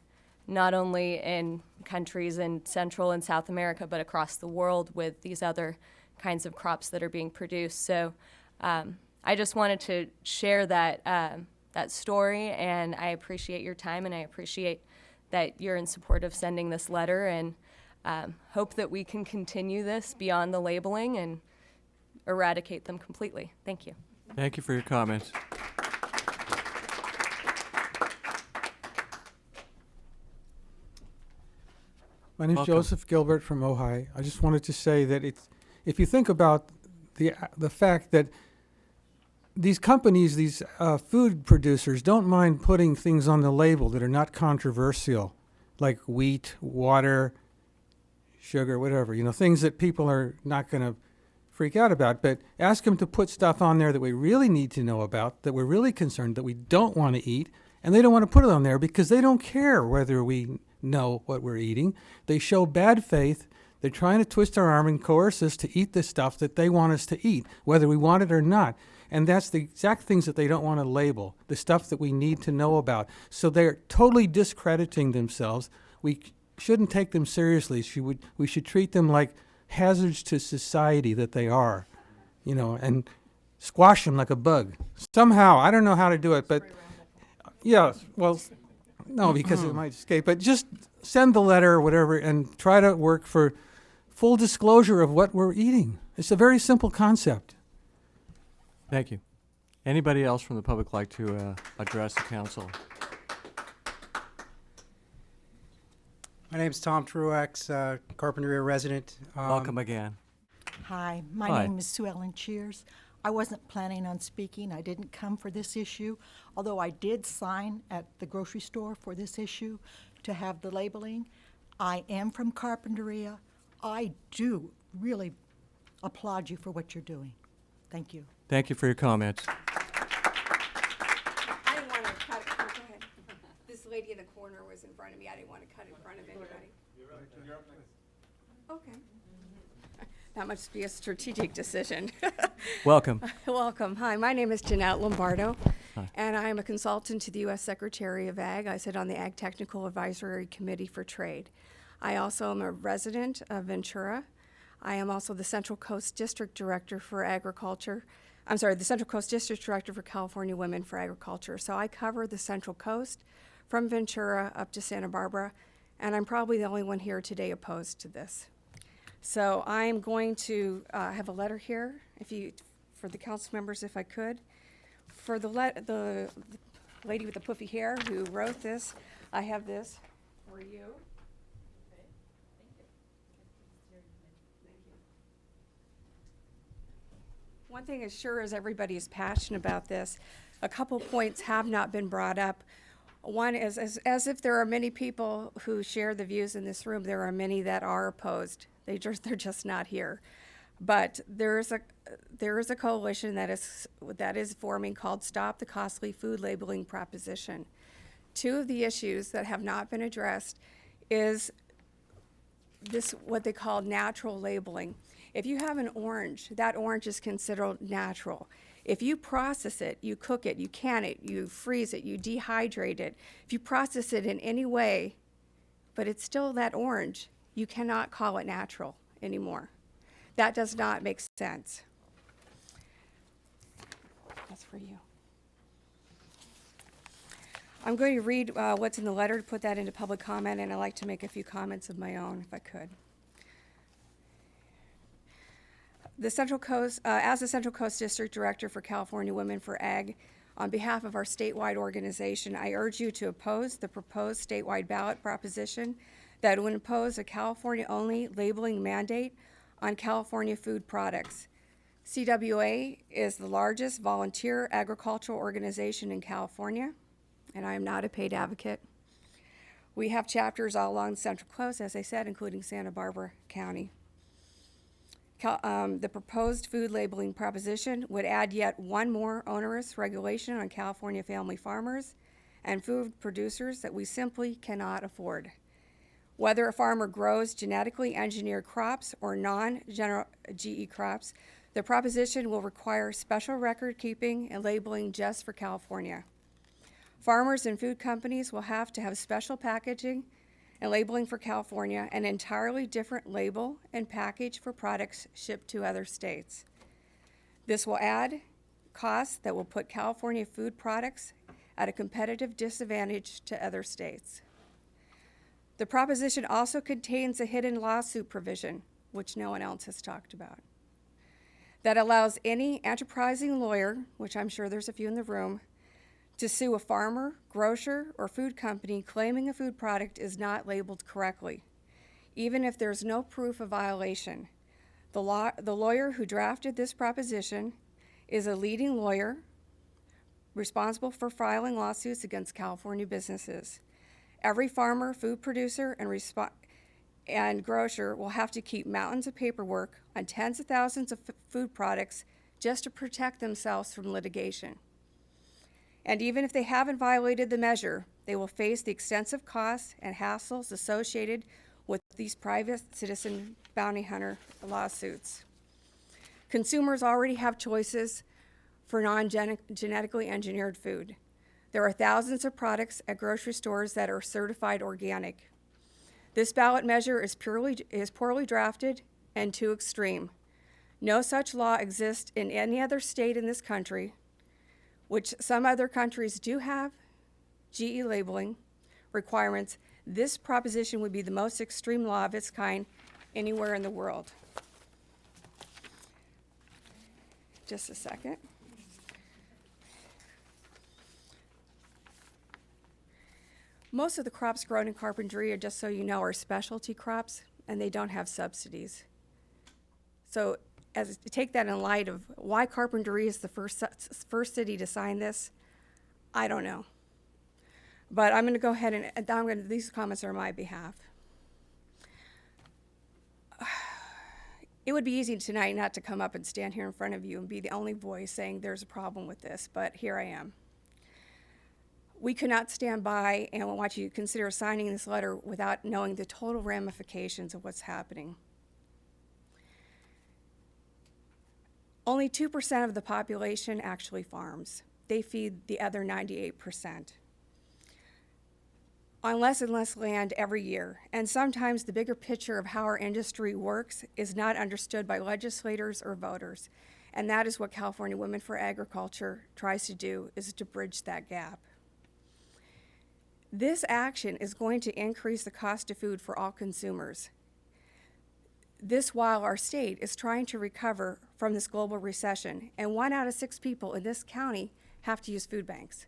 Speaker 12: not only in countries in Central and South America, but across the world with these other kinds of crops that are being produced. So I just wanted to share that story, and I appreciate your time, and I appreciate that you're in support of sending this letter, and hope that we can continue this beyond the labeling and eradicate them completely. Thank you.
Speaker 1: Thank you for your comments.
Speaker 13: My name's
Speaker 1: Welcome.
Speaker 13: Joseph Gilbert from Ojai. I just wanted to say that if you think about the fact that these companies, these food producers, don't mind putting things on the label that are not controversial, like wheat, water, sugar, whatever, things that people are not going to freak out about. But ask them to put stuff on there that we really need to know about, that we're really concerned, that we don't want to eat, and they don't want to put it on there because they don't care whether we know what we're eating. They show bad faith. They're trying to twist our arm and coerce us to eat the stuff that they want us to eat, whether we want it or not. And that's the exact things that they don't want to label, the stuff that we need to know about. So they're totally discrediting themselves. We shouldn't take them seriously. We should treat them like hazards to society that they are, and squash them like a bug. Somehow, I don't know how to do it, but yeah, well, no, because it might escape. But just send the letter or whatever and try to work for full disclosure of what we're eating. It's a very simple concept.
Speaker 1: Thank you. Anybody else from the public like to address the council?
Speaker 14: My name's Tom Truax, Carpinteria resident.
Speaker 1: Welcome again.
Speaker 15: Hi, my
Speaker 1: Hi.
Speaker 15: name is Sue Ellen Cheers. I wasn't planning on speaking. I didn't come for this issue, although I did sign at the grocery store for this issue to have the labeling. I am from Carpinteria. I do really applaud you for what you're doing. Thank you.
Speaker 1: Thank you for your comments.
Speaker 16: I didn't want to cut it. Go ahead. This lady in the corner was in front of me. I didn't want to cut in front of anybody. Okay. That must be a strategic decision.
Speaker 1: Welcome.
Speaker 16: Welcome. Hi, my name is Jeanette Lombardo,
Speaker 1: Hi.
Speaker 16: and I am a consultant to the U.S. Secretary of Ag. I sit on the Ag Technical Advisory Committee for Trade. I also am a resident of Ventura. I am also the Central Coast District Director for Agriculture. I'm sorry, the Central Coast District Director for California Women for Agriculture. So I cover the Central Coast from Ventura up to Santa Barbara, and I'm probably the only one here today opposed to this. So I'm going to have a letter here, for the council members, if I could. For the lady with the puffy hair who wrote this, I have this for you. One thing is sure is everybody is passionate about this. A couple points have not been brought up. One is, as if there are many people who share the views in this room, there are many that are opposed. They're just not here. But there is a coalition that is forming called Stop the Costly Food Labeling Proposition. Two of the issues that have not been addressed is this, what they call natural labeling. If you have an orange, that orange is considered natural. If you process it, you cook it, you can it, you freeze it, you dehydrate it, if you process it in any way, but it's still that orange, you cannot call it natural anymore. That does not make sense. That's for you. I'm going to read what's in the letter to put that into public comment, and I'd like to make a few comments of my own, if I could. The Central Coast, as the Central Coast District Director for California Women for Ag, on behalf of our statewide organization, I urge you to oppose the proposed statewide ballot proposition that would impose a California-only labeling mandate on California food products. CWA is the largest volunteer agricultural organization in California, and I am not a paid advocate. We have chapters all along the Central Coast, as I said, including Santa Barbara County. The proposed food labeling proposition would add yet one more onerous regulation on California family farmers and food producers that we simply cannot afford. Whether a farmer grows genetically engineered crops or non-GE crops, the proposition will require special record keeping and labeling just for California. Farmers and food companies will have to have special packaging and labeling for California, an entirely different label and package for products shipped to other states. This will add costs that will put California food products at a competitive disadvantage to other states. The proposition also contains a hidden lawsuit provision, which no one else has talked about, that allows any enterprising lawyer, which I'm sure there's a few in the room, to sue a farmer, grocer, or food company claiming a food product is not labeled correctly, even if there's no proof of violation. The lawyer who drafted this proposition is a leading lawyer responsible for filing lawsuits against California businesses. Every farmer, food producer, and grocer will have to keep mountains of paperwork on tens of thousands of food products just to protect themselves from litigation. And even if they haven't violated the measure, they will face the extensive costs and hassles associated with these private citizen bounty hunter lawsuits. Consumers already have choices for non-genetically engineered food. There are thousands of products at grocery stores that are certified organic. This ballot measure is poorly drafted and too extreme. No such law exists in any other state in this country, which some other countries do have GE labeling requirements. This proposition would be the most extreme law of its kind anywhere in the world. Just a second. Most of the crops grown in Carpinteria, just so you know, are specialty crops, and they don't have subsidies. So take that in light of why Carpinteria is the first city to sign this, I don't know. But I'm going to go ahead and these comments are on my behalf. It would be easy tonight not to come up and stand here in front of you and be the only voice saying there's a problem with this, but here I am. We could not stand by and watch you consider signing this letter without knowing the total ramifications of what's happening. Only 2% of the population actually farms. They feed the other 98%. On less and less land every year, and sometimes the bigger picture of how our industry works is not understood by legislators or voters, and that is what California Women for Agriculture tries to do, is to bridge that gap. This action is going to increase the cost of food for all consumers. This while our state is trying to recover from this global recession, and 1 out of 6 people in this county have to use food banks.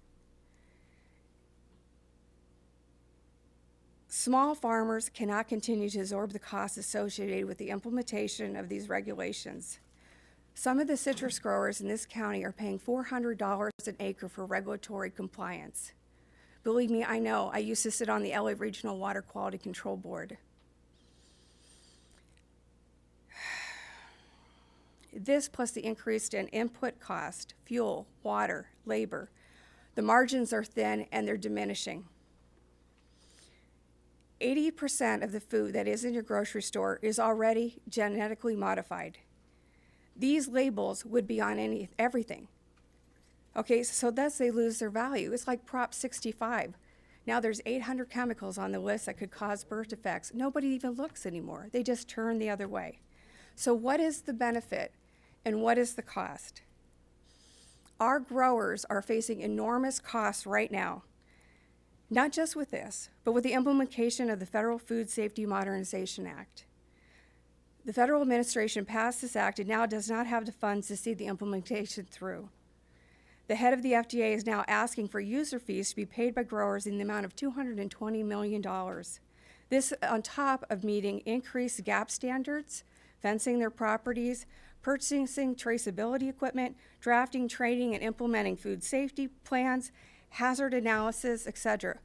Speaker 16: Small farmers cannot continue to absorb the costs associated with the implementation of these regulations. Some of the citrus growers in this county are paying $400 an acre for regulatory compliance. Believe me, I know. I used to sit on the LA Regional Water Quality Control Board. This plus the increase in input cost, fuel, water, labor. The margins are thin and they're diminishing. 80% of the food that is in your grocery store is already genetically modified. These labels would be on everything. Okay, so thus they lose their value. It's like Prop 65. Now there's 800 chemicals on the list that could cause birth defects. Nobody even looks anymore. They just turn the other way. So what is the benefit and what is the cost? Our growers are facing enormous costs right now. Not just with this, but with the implementation of the Federal Food Safety Modernization Act. The federal administration passed this act and now does not have the funds to see the implementation through. The head of the FDA is now asking for user fees to be paid by growers in the amount of $220 million. This on top of meeting increased GAP standards, fencing their properties, purchasing traceability equipment, drafting, training, and implementing food safety plans, hazard analysis, etc.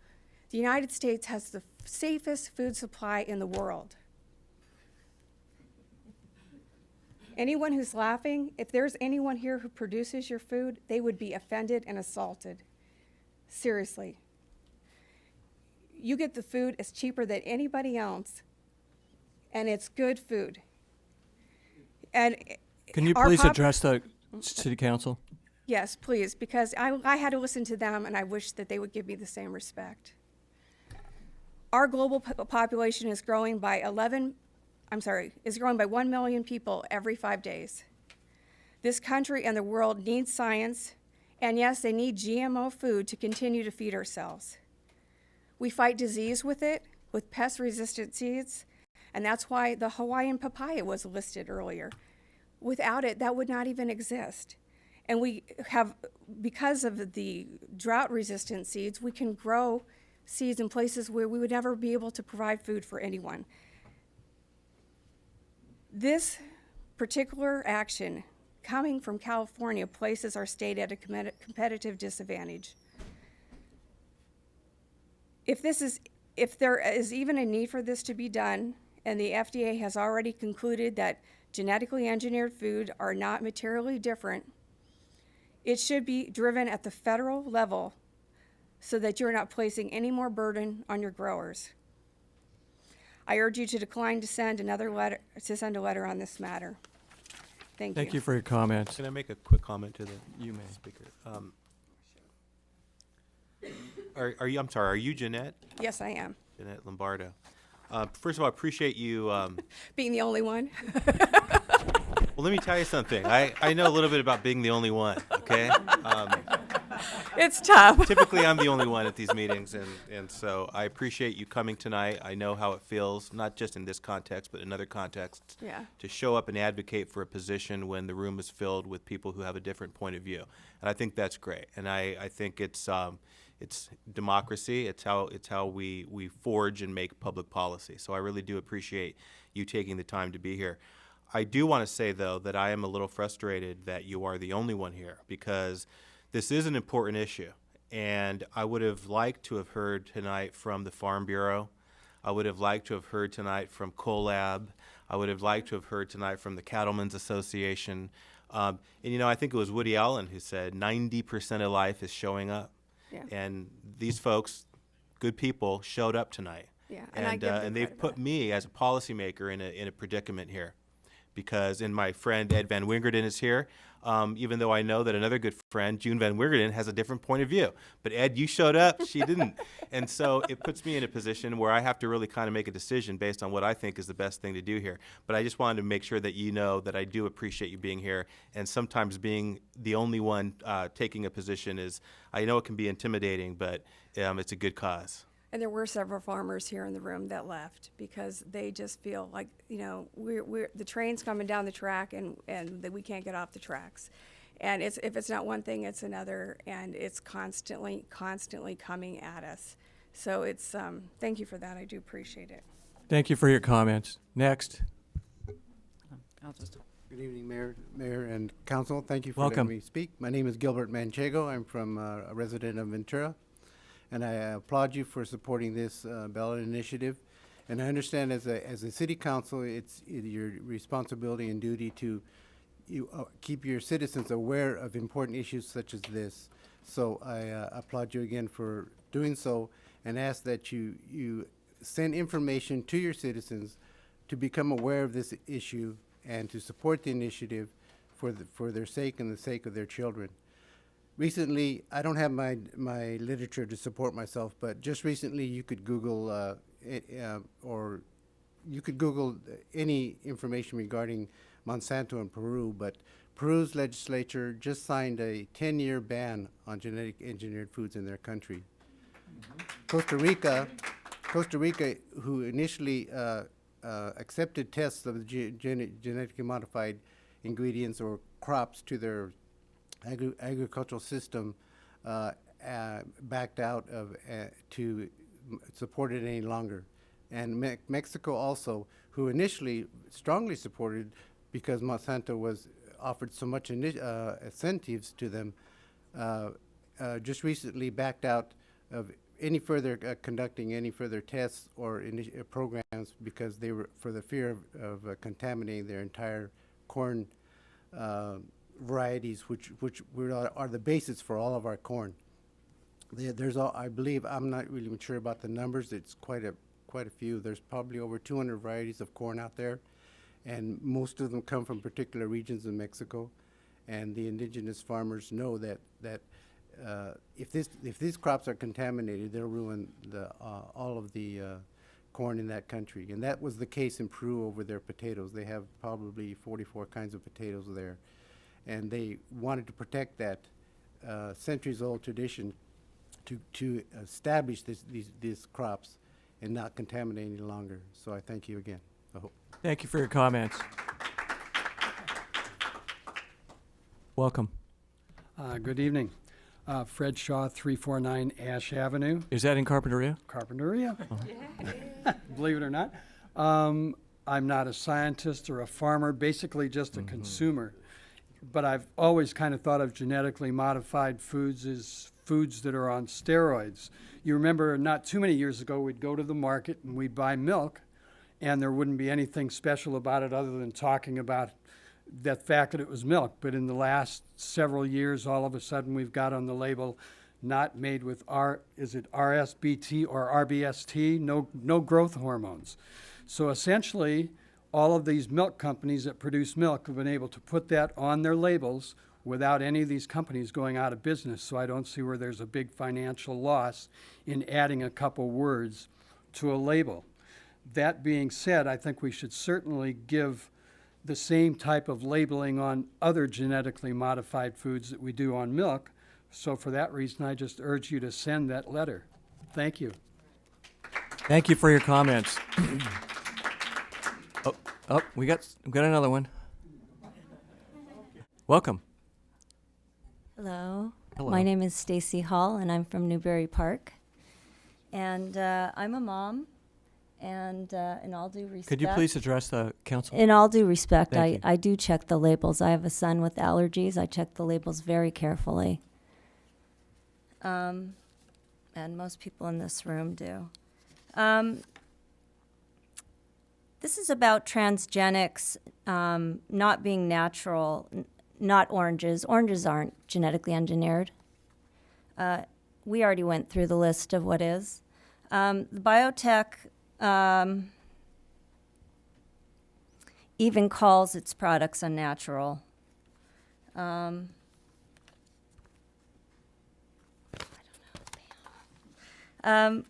Speaker 16: The United States has the safest food supply in the world. Anyone who's laughing, if there's anyone here who produces your food, they would be offended and assaulted. Seriously. You get the food, it's cheaper than anybody else, and it's good food. And
Speaker 1: Can you please address the City Council?
Speaker 16: Yes, please, because I had to listen to them, and I wish that they would give me the same respect. Our global population is growing by 1 million people every 5 days. This country and the world need science, and yes, they need GMO food to continue to feed ourselves. We fight disease with it, with pest-resistant seeds, and that's why the Hawaiian papaya was listed earlier. Without it, that would not even exist. And we have, because of the drought-resistant seeds, we can grow seeds in places where we would never be able to provide food for anyone. This particular action coming from California places our state at a competitive disadvantage. If there is even a need for this to be done, and the FDA has already concluded that genetically engineered food are not materially different, it should be driven at the federal level so that you're not placing any more burden on your growers. I urge you to decline to send a letter on this matter. Thank you.
Speaker 1: Thank you for your comments.
Speaker 5: Can I make a quick comment to the speaker? Are you Jeanette?
Speaker 16: Yes, I am.
Speaker 5: Jeanette Lombardo. First of all, I appreciate you.
Speaker 16: Being the only one.
Speaker 5: Well, let me tell you something. I know a little bit about being the only one, okay?
Speaker 16: It's tough.
Speaker 5: Typically, I'm the only one at these meetings, and so I appreciate you coming tonight. I know how it feels, not just in this context, but in other contexts, to show up and advocate for a position when the room is filled with people who have a different point of view. And I think that's great. And I think it's democracy. It's how we forge and make public policy. So I really do appreciate you taking the time to be here. I do want to say, though, that I am a little frustrated that you are the only one here, because this is an important issue. And I would have liked to have heard tonight from the Farm Bureau. I would have liked to have heard tonight from CoLab. I would have liked to have heard tonight from the Cattlemen's Association. And, I think it was Woody Allen who said 90% of life is showing up.
Speaker 16: Yeah.
Speaker 5: And these folks, good people, showed up tonight.
Speaker 16: Yeah,
Speaker 5: and they've put me as a policymaker in a predicament here, because, and my friend Ed Van Wingerden is here, even though I know that another good friend, June Van Wingerden, has a different point of view. But Ed, you showed up, she didn't. And so it puts me in a position where I have to really kind of make a decision based on what I think is the best thing to do here. But I just wanted to make sure that you know that I do appreciate you being here. And sometimes being the only one taking a position is, I know it can be intimidating, but it's a good cause.
Speaker 16: And there were several farmers here in the room that left because they just feel like, you know, we're the train's coming down the track and that we can't get off the tracks. And if it's not one thing, it's another, and it's constantly coming at us. So it's, thank you for that. I do appreciate it.
Speaker 1: Thank you for your comments. Next.
Speaker 17: Good evening, Mayor and Council. Thank you for
Speaker 1: Welcome.
Speaker 17: letting me speak. My name is Gilbert Manchego. I'm from a resident of Ventura. And I applaud you for supporting this ballot initiative. And I understand as a city council, it's your responsibility and duty to keep your citizens aware of important issues such as this. So I applaud you again for doing so and ask that you send information to your citizens to become aware of this issue and to support the initiative for their sake and the sake of their children. Recently, I don't have my literature to support myself, but just recently you could Google or you could Google any information regarding Monsanto in Peru, but Peru's legislature just signed a 10-year ban on genetic engineered foods in their country. Costa Rica, who initially accepted tests of genetically modified ingredients or crops to their agricultural system, backed out of to support it any longer. And Mexico also, who initially strongly supported because Monsanto was offered so much incentives to them, just recently backed out of any further conducting any further tests or programs because they were for the fear of contaminating their entire corn varieties, which are the basis for all of our corn. There's I believe, I'm not really sure about the numbers. It's quite a few. There's probably over 200 varieties of corn out there, and most of them come from particular regions in Mexico. And the indigenous farmers know that if these crops are contaminated, they'll ruin all of the corn in that country. And that was the case in Peru over their potatoes. They have probably 44 kinds of potatoes there. And they wanted to protect that centuries-old tradition to establish these crops and not contaminate any longer. So I thank you again. I hope.
Speaker 1: Thank you for your comments. Welcome.
Speaker 18: Good evening. Fred Shaw, 349 Ash Avenue.
Speaker 1: Is that in Carpinteria?
Speaker 18: Carpinteria. Believe it or not. I'm not a scientist or a farmer, basically just a consumer. But I've always kind of thought of genetically modified foods as foods that are on steroids. You remember not too many years ago, we'd go to the market and we'd buy milk, and there wouldn't be anything special about it other than talking about the fact that it was milk. But in the last several years, all of a sudden we've got on the label, not made with RSBT or RBST, no growth hormones. So essentially, all of these milk companies that produce milk have been able to put that on their labels without any of these companies going out of business. So I don't see where there's a big financial loss in adding a couple words to a label. That being said, I think we should certainly give the same type of labeling on other genetically modified foods that we do on milk. So for that reason, I just urge you to send that letter. Thank you.
Speaker 1: Thank you for your comments. We got another one. Welcome.
Speaker 19: Hello.
Speaker 1: Hello.
Speaker 19: My name is Stacy Hall, and I'm from Newbury Park. And I'm a mom, and in all due respect...
Speaker 1: Could you please address the council?
Speaker 19: In all due respect,
Speaker 1: Thank you.
Speaker 19: I do check the labels. I have a son with allergies. I check the labels very carefully. And most people in this room do. This is about transgenics not being natural, not oranges. Oranges aren't genetically engineered. We already went through the list of what is. The biotech even calls its products unnatural.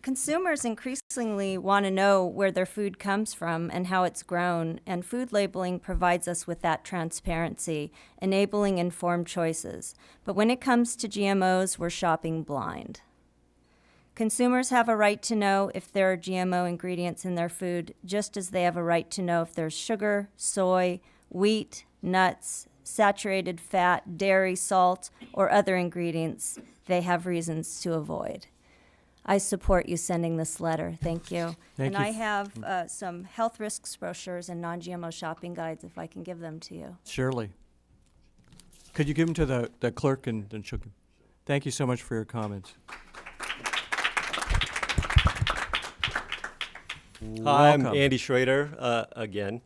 Speaker 19: Consumers increasingly want to know where their food comes from and how it's grown, and food labeling provides us with that transparency, enabling informed choices. But when it comes to GMOs, we're shopping blind. Consumers have a right to know if there are GMO ingredients in their food, just as they have a right to know if there's sugar, soy, wheat, nuts, saturated fat, dairy, salt, or other ingredients they have reasons to avoid. I support you sending this letter. Thank you.
Speaker 1: Thank
Speaker 19: and
Speaker 1: you.
Speaker 19: I have some health risks brochures and non-GMO shopping guides if I can give them to you.
Speaker 1: Surely. Could you give them to the clerk and she'll give? Thank you so much for your comments.
Speaker 20: I'm
Speaker 1: Welcome.
Speaker 20: Andy Schrader again.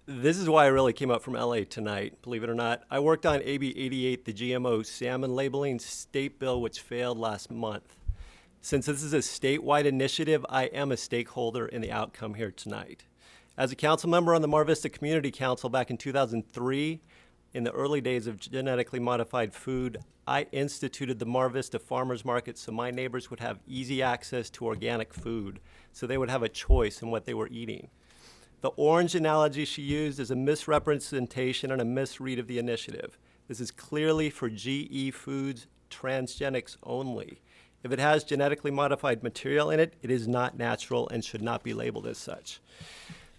Speaker 20: This is why I really came up from LA tonight, believe it or not. I worked on AB 88, the GMO salmon labeling state bill, which failed last month. Since this is a statewide initiative, I am a stakeholder in the outcome here tonight. As a council member on the Mar Vista Community Council back in 2003, in the early days of genetically modified food, I instituted the Mar Vista Farmers Market so my neighbors would have easy access to organic food, so they would have a choice in what they were eating. The orange analogy she used is a misrepresentation and a misread of the initiative. This is clearly for GE Foods transgenics only. If it has genetically modified material in it, it is not natural and should not be labeled as such.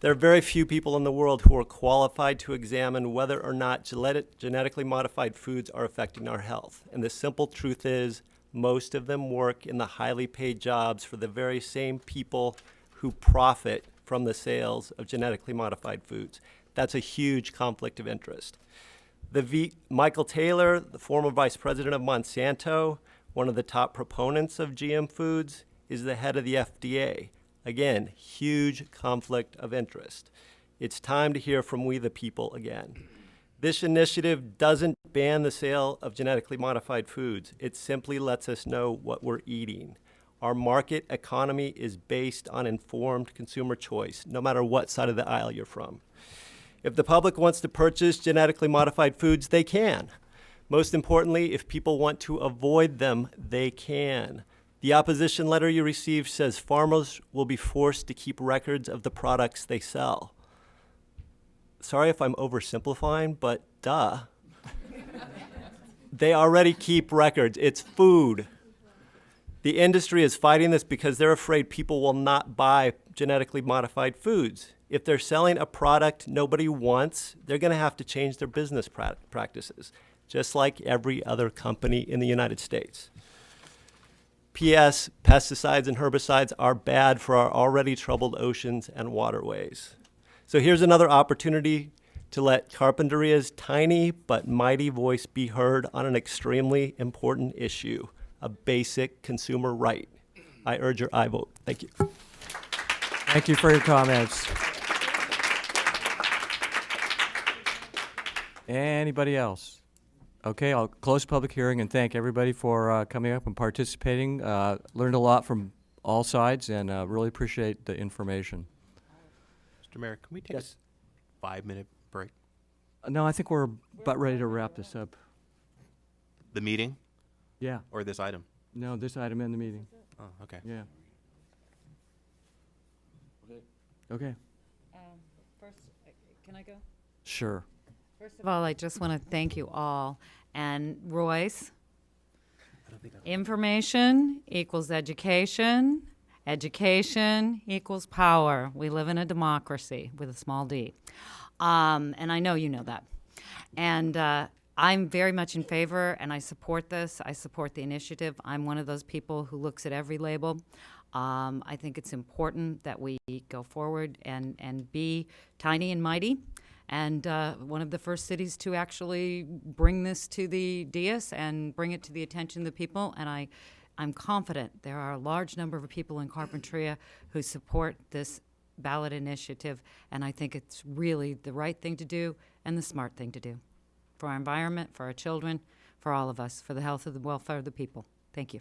Speaker 20: There are very few people in the world who are qualified to examine whether or not genetically modified foods are affecting our health. And the simple truth is, most of them work in the highly paid jobs for the very same people who profit from the sales of genetically modified foods. That's a huge conflict of interest. Michael Taylor, the former vice president of Monsanto, one of the top proponents of GM foods, is the head of the FDA. Again, huge conflict of interest. It's time to hear from we the people again. This initiative doesn't ban the sale of genetically modified foods. It simply lets us know what we're eating. Our market economy is based on informed consumer choice, no matter what side of the aisle you're from. If the public wants to purchase genetically modified foods, they can. Most importantly, if people want to avoid them, they can. The opposition letter you received says farmers will be forced to keep records of the products they sell. Sorry if I'm oversimplifying, but duh. They already keep records. It's food. The industry is fighting this because they're afraid people will not buy genetically modified foods. If they're selling a product nobody wants, they're going to have to change their business practices, just like every other company in the United States. P.S. Pesticides and herbicides are bad for our already troubled oceans and waterways. So here's another opportunity to let Carpinteria's tiny but mighty voice be heard on an extremely important issue, a basic consumer right. I urge your aye vote. Thank you.
Speaker 1: Thank you for your comments. Anybody else? Okay, I'll close the public hearing and thank everybody for coming up and participating. Learned a lot from all sides and really appreciate the information.
Speaker 5: Mr. Mayor, can we take a 5-minute break?
Speaker 1: No, I think we're about ready to wrap this up.
Speaker 5: The meeting?
Speaker 1: Yeah.
Speaker 5: Or this item?
Speaker 1: No, this item in the meeting.
Speaker 5: Oh, okay.
Speaker 1: Yeah. Okay.
Speaker 21: First, can I go?
Speaker 1: Sure.
Speaker 21: First of all, I just want to thank you all. And Royce, information equals education. Education equals power. We live in a democracy with a small d. And I know you know that. And I'm very much in favor, and I support this. I support the initiative. I'm one of those people who looks at every label. I think it's important that we go forward and be tiny and mighty. And one of the first cities to actually bring this to the dais and bring it to the attention of the people. And I'm confident there are a large number of people in Carpinteria who support this ballot initiative. And I think it's really the right thing to do and the smart thing to do for our environment, for our children, for all of us, for the health and the welfare of the people. Thank you.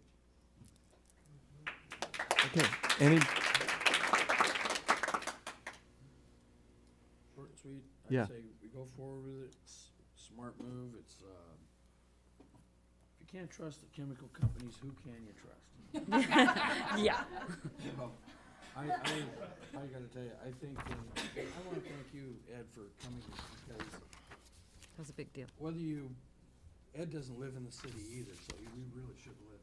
Speaker 1: Okay. Any?
Speaker 18: Short and sweet.
Speaker 1: Yeah.
Speaker 3: say we go forward with it. It's a smart move. It's, if you can't trust the chemical companies, who can you trust?
Speaker 8: Yeah.
Speaker 3: So, I gotta tell you, I think, I wanna thank you, Ed, for coming, because
Speaker 21: That was a big deal.
Speaker 3: whether Ed doesn't live in the city either, so we really should live.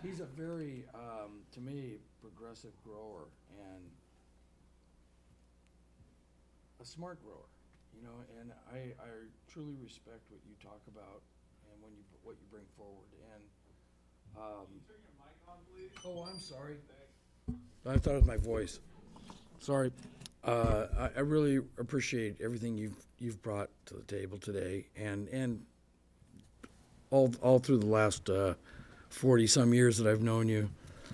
Speaker 3: He's a very, to me, progressive grower and a smart grower, and I truly respect what you talk about and what you bring forward, and, oh, I'm sorry. I thought it was my voice. Sorry. I really appreciate everything you've brought to the table today, and all through the last 40-some years that I've known you.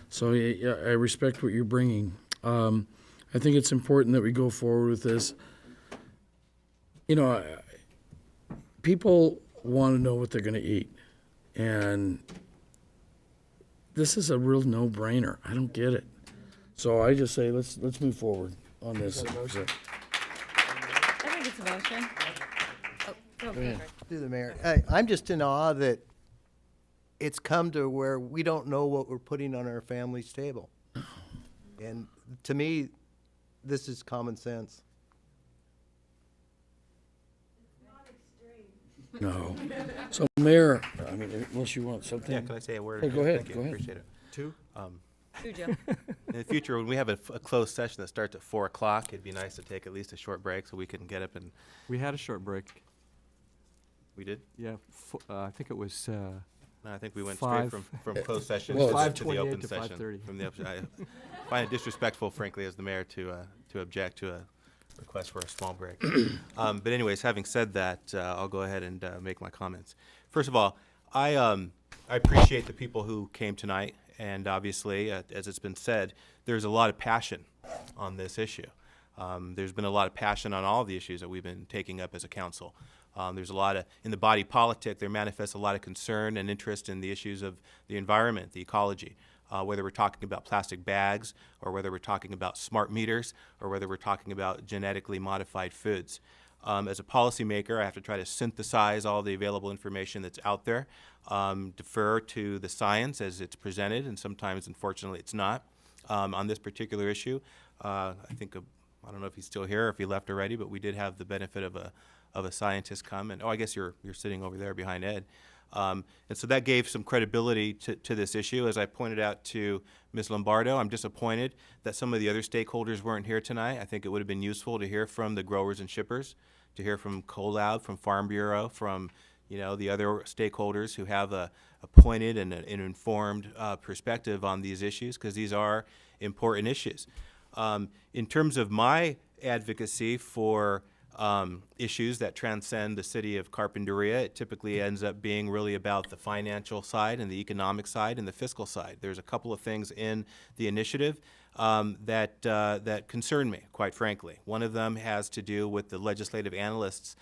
Speaker 3: So yeah, I respect what you're bringing. I think it's important that we go forward with this. People want to know what they're going to eat, and this is a real no-brainer. I don't get it. So I just say let's move forward on this.
Speaker 8: I think it's a motion. Oh, go ahead.
Speaker 22: Through the mayor. I'm just in awe that it's come to where we don't know what we're putting on our family's table. And to me, this is common sense.
Speaker 3: No. So, Mayor, I mean, unless you want something.
Speaker 5: Yeah, can I say a word?
Speaker 3: Hey, go ahead.
Speaker 5: Thank you.
Speaker 3: Go ahead.
Speaker 5: Appreciate it.
Speaker 22: Two?
Speaker 8: Joe.
Speaker 5: In the future, when we have a closed session that starts at 4 o'clock, it'd be nice to take at least a short break so we can get up and.
Speaker 1: We had a short break.
Speaker 5: We did?
Speaker 1: Yeah, I think it was,
Speaker 5: No, I think we went
Speaker 1: five-
Speaker 5: straight from closed session
Speaker 1: Well,
Speaker 5: to
Speaker 1: it's
Speaker 5: the
Speaker 1: 5:28
Speaker 5: open
Speaker 1: to
Speaker 5: session.
Speaker 1: 5:30.
Speaker 5: From the open, I find it disrespectful, frankly, as the mayor to object to a request for a small break. But anyways, having said that, I'll go ahead and make my comments. First of all, I appreciate the people who came tonight, and obviously, as it's been said, there's a lot of passion on this issue. There's been a lot of passion on all the issues that we've been taking up as a council. There's a lot of, in the body politic, there manifests a lot of concern and interest in the issues of the environment, the ecology, whether we're talking about plastic bags or whether we're talking about smart meters or whether we're talking about genetically modified foods. As a policymaker, I have to try to synthesize all the available information that's out there, defer to the science as it's presented, and sometimes, unfortunately, it's not. On this particular issue, I think, I don't know if he's still here or if he left already, but we did have the benefit of a scientist come, and I guess you're sitting over there behind Ed. And so that gave some credibility to this issue. As I pointed out to Ms. Lombardo, I'm disappointed that some of the other stakeholders weren't here tonight. I think it would have been useful to hear from the growers and shippers, to hear from CoLab, from Farm Bureau, from the other stakeholders who have a pointed and an informed perspective on these issues, because these are important issues. In terms of my advocacy for issues that transcend the city of Carpinteria, it typically ends up being really about the financial side and the economic side and the fiscal side. There's a couple of things in the initiative that concern me, quite frankly. One of them has to do with the legislative analyst's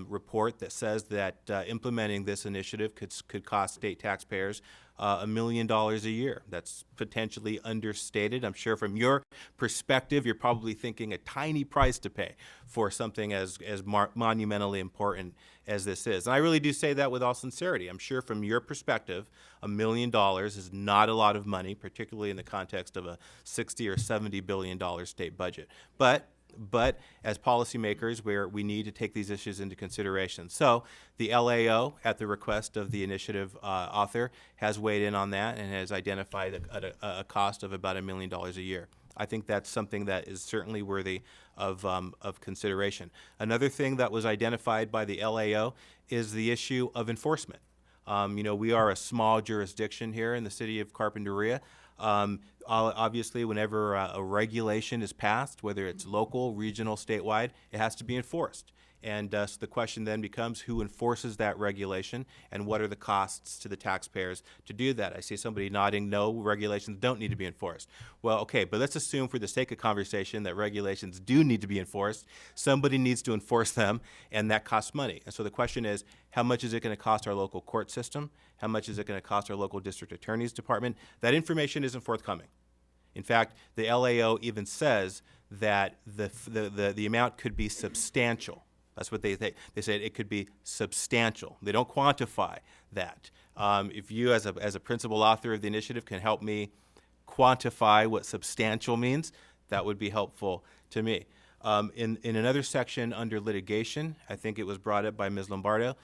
Speaker 5: report that says that implementing this initiative could cost state taxpayers $1 million a year. That's potentially understated. I'm sure from your perspective, you're probably thinking a tiny price to pay for something as monumentally important as this is. And I really do say that with all sincerity. I'm sure from your perspective, $1 million is not a lot of money, particularly in the context of a $60 or $70 billion state budget. But as policymakers, we need to take these issues into consideration. So the LAO, at the request of the initiative author, has weighed in on that and has identified a cost of about $1 million a year. I think that's something that is certainly worthy of consideration. Another thing that was identified by the LAO is the issue of enforcement. We are a small jurisdiction here in the city of Carpinteria. Obviously, whenever a regulation is passed, whether it's local, regional, statewide, it has to be enforced. And so the question then becomes who enforces that regulation and what are the costs to the taxpayers to do that? I see somebody nodding, no, regulations don't need to be enforced. Well, okay, but let's assume for the sake of conversation that regulations do need to be enforced. Somebody needs to enforce them, and that costs money. And so the question is, how much is it going to cost our local court system? How much is it going to cost our local district attorney's department? That information isn't forthcoming. In fact, the LAO even says that the amount could be substantial. That's what they say. They said it could be substantial. They don't quantify that. If you, as a principal author of the initiative, can help me quantify what substantial means, that would be helpful to me. In another section under litigation, I think it was brought up by Ms. Lombardo,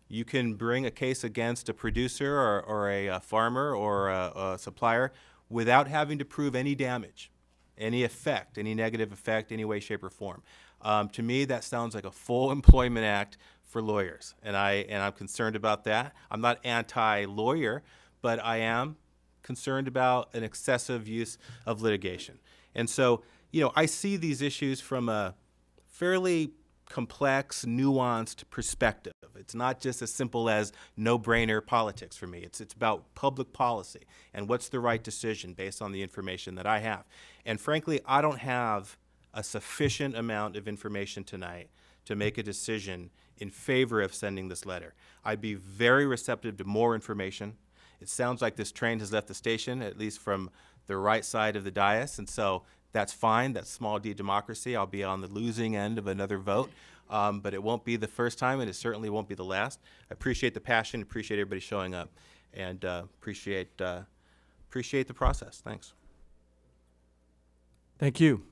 Speaker 5: you can bring a case against a producer or a farmer or a supplier without having to prove any damage, any effect, any negative effect, any way, shape, or form. To me, that sounds like a full employment act for lawyers, and I'm concerned about that. I'm not anti-lawyer, but I am concerned about an excessive use of litigation. And so, I see these issues from a fairly complex, nuanced perspective. It's not just as simple as no-brainer politics for me. It's about public policy and what's the right decision based on the information that I have. And frankly, I don't have a sufficient amount of information tonight to make a decision in favor of sending this letter. I'd be very receptive to more information. It sounds like this train has left the station, at least from the right side of the dais, and so that's fine. That's small d democracy. I'll be on the losing end of another vote, but it won't be the first time, and it certainly won't be the last. I appreciate the passion, appreciate everybody showing up, and appreciate the process. Thanks.
Speaker 1: Thank you.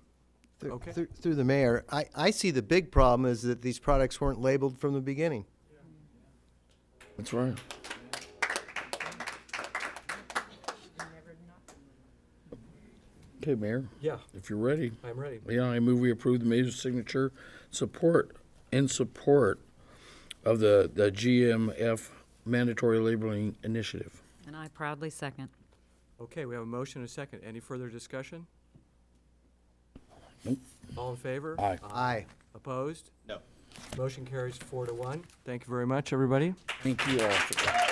Speaker 22: Through the mayor, I see the big problem is that these products weren't labeled from the beginning.
Speaker 3: That's right. Okay, Mayor?
Speaker 1: Yeah.
Speaker 3: If you're ready.
Speaker 1: I'm ready.
Speaker 3: Yeah, I move we approve the mayor's signature in support of the GMF mandatory labeling initiative.
Speaker 21: And I proudly second.
Speaker 1: Okay, we have a motion and a second. Any further discussion?
Speaker 3: Nope.
Speaker 1: All in favor?
Speaker 3: Aye.
Speaker 22: Aye.
Speaker 1: Opposed?
Speaker 5: No.
Speaker 1: Motion carries 4-1. Thank you very much, everybody.
Speaker 3: Thank you all for that.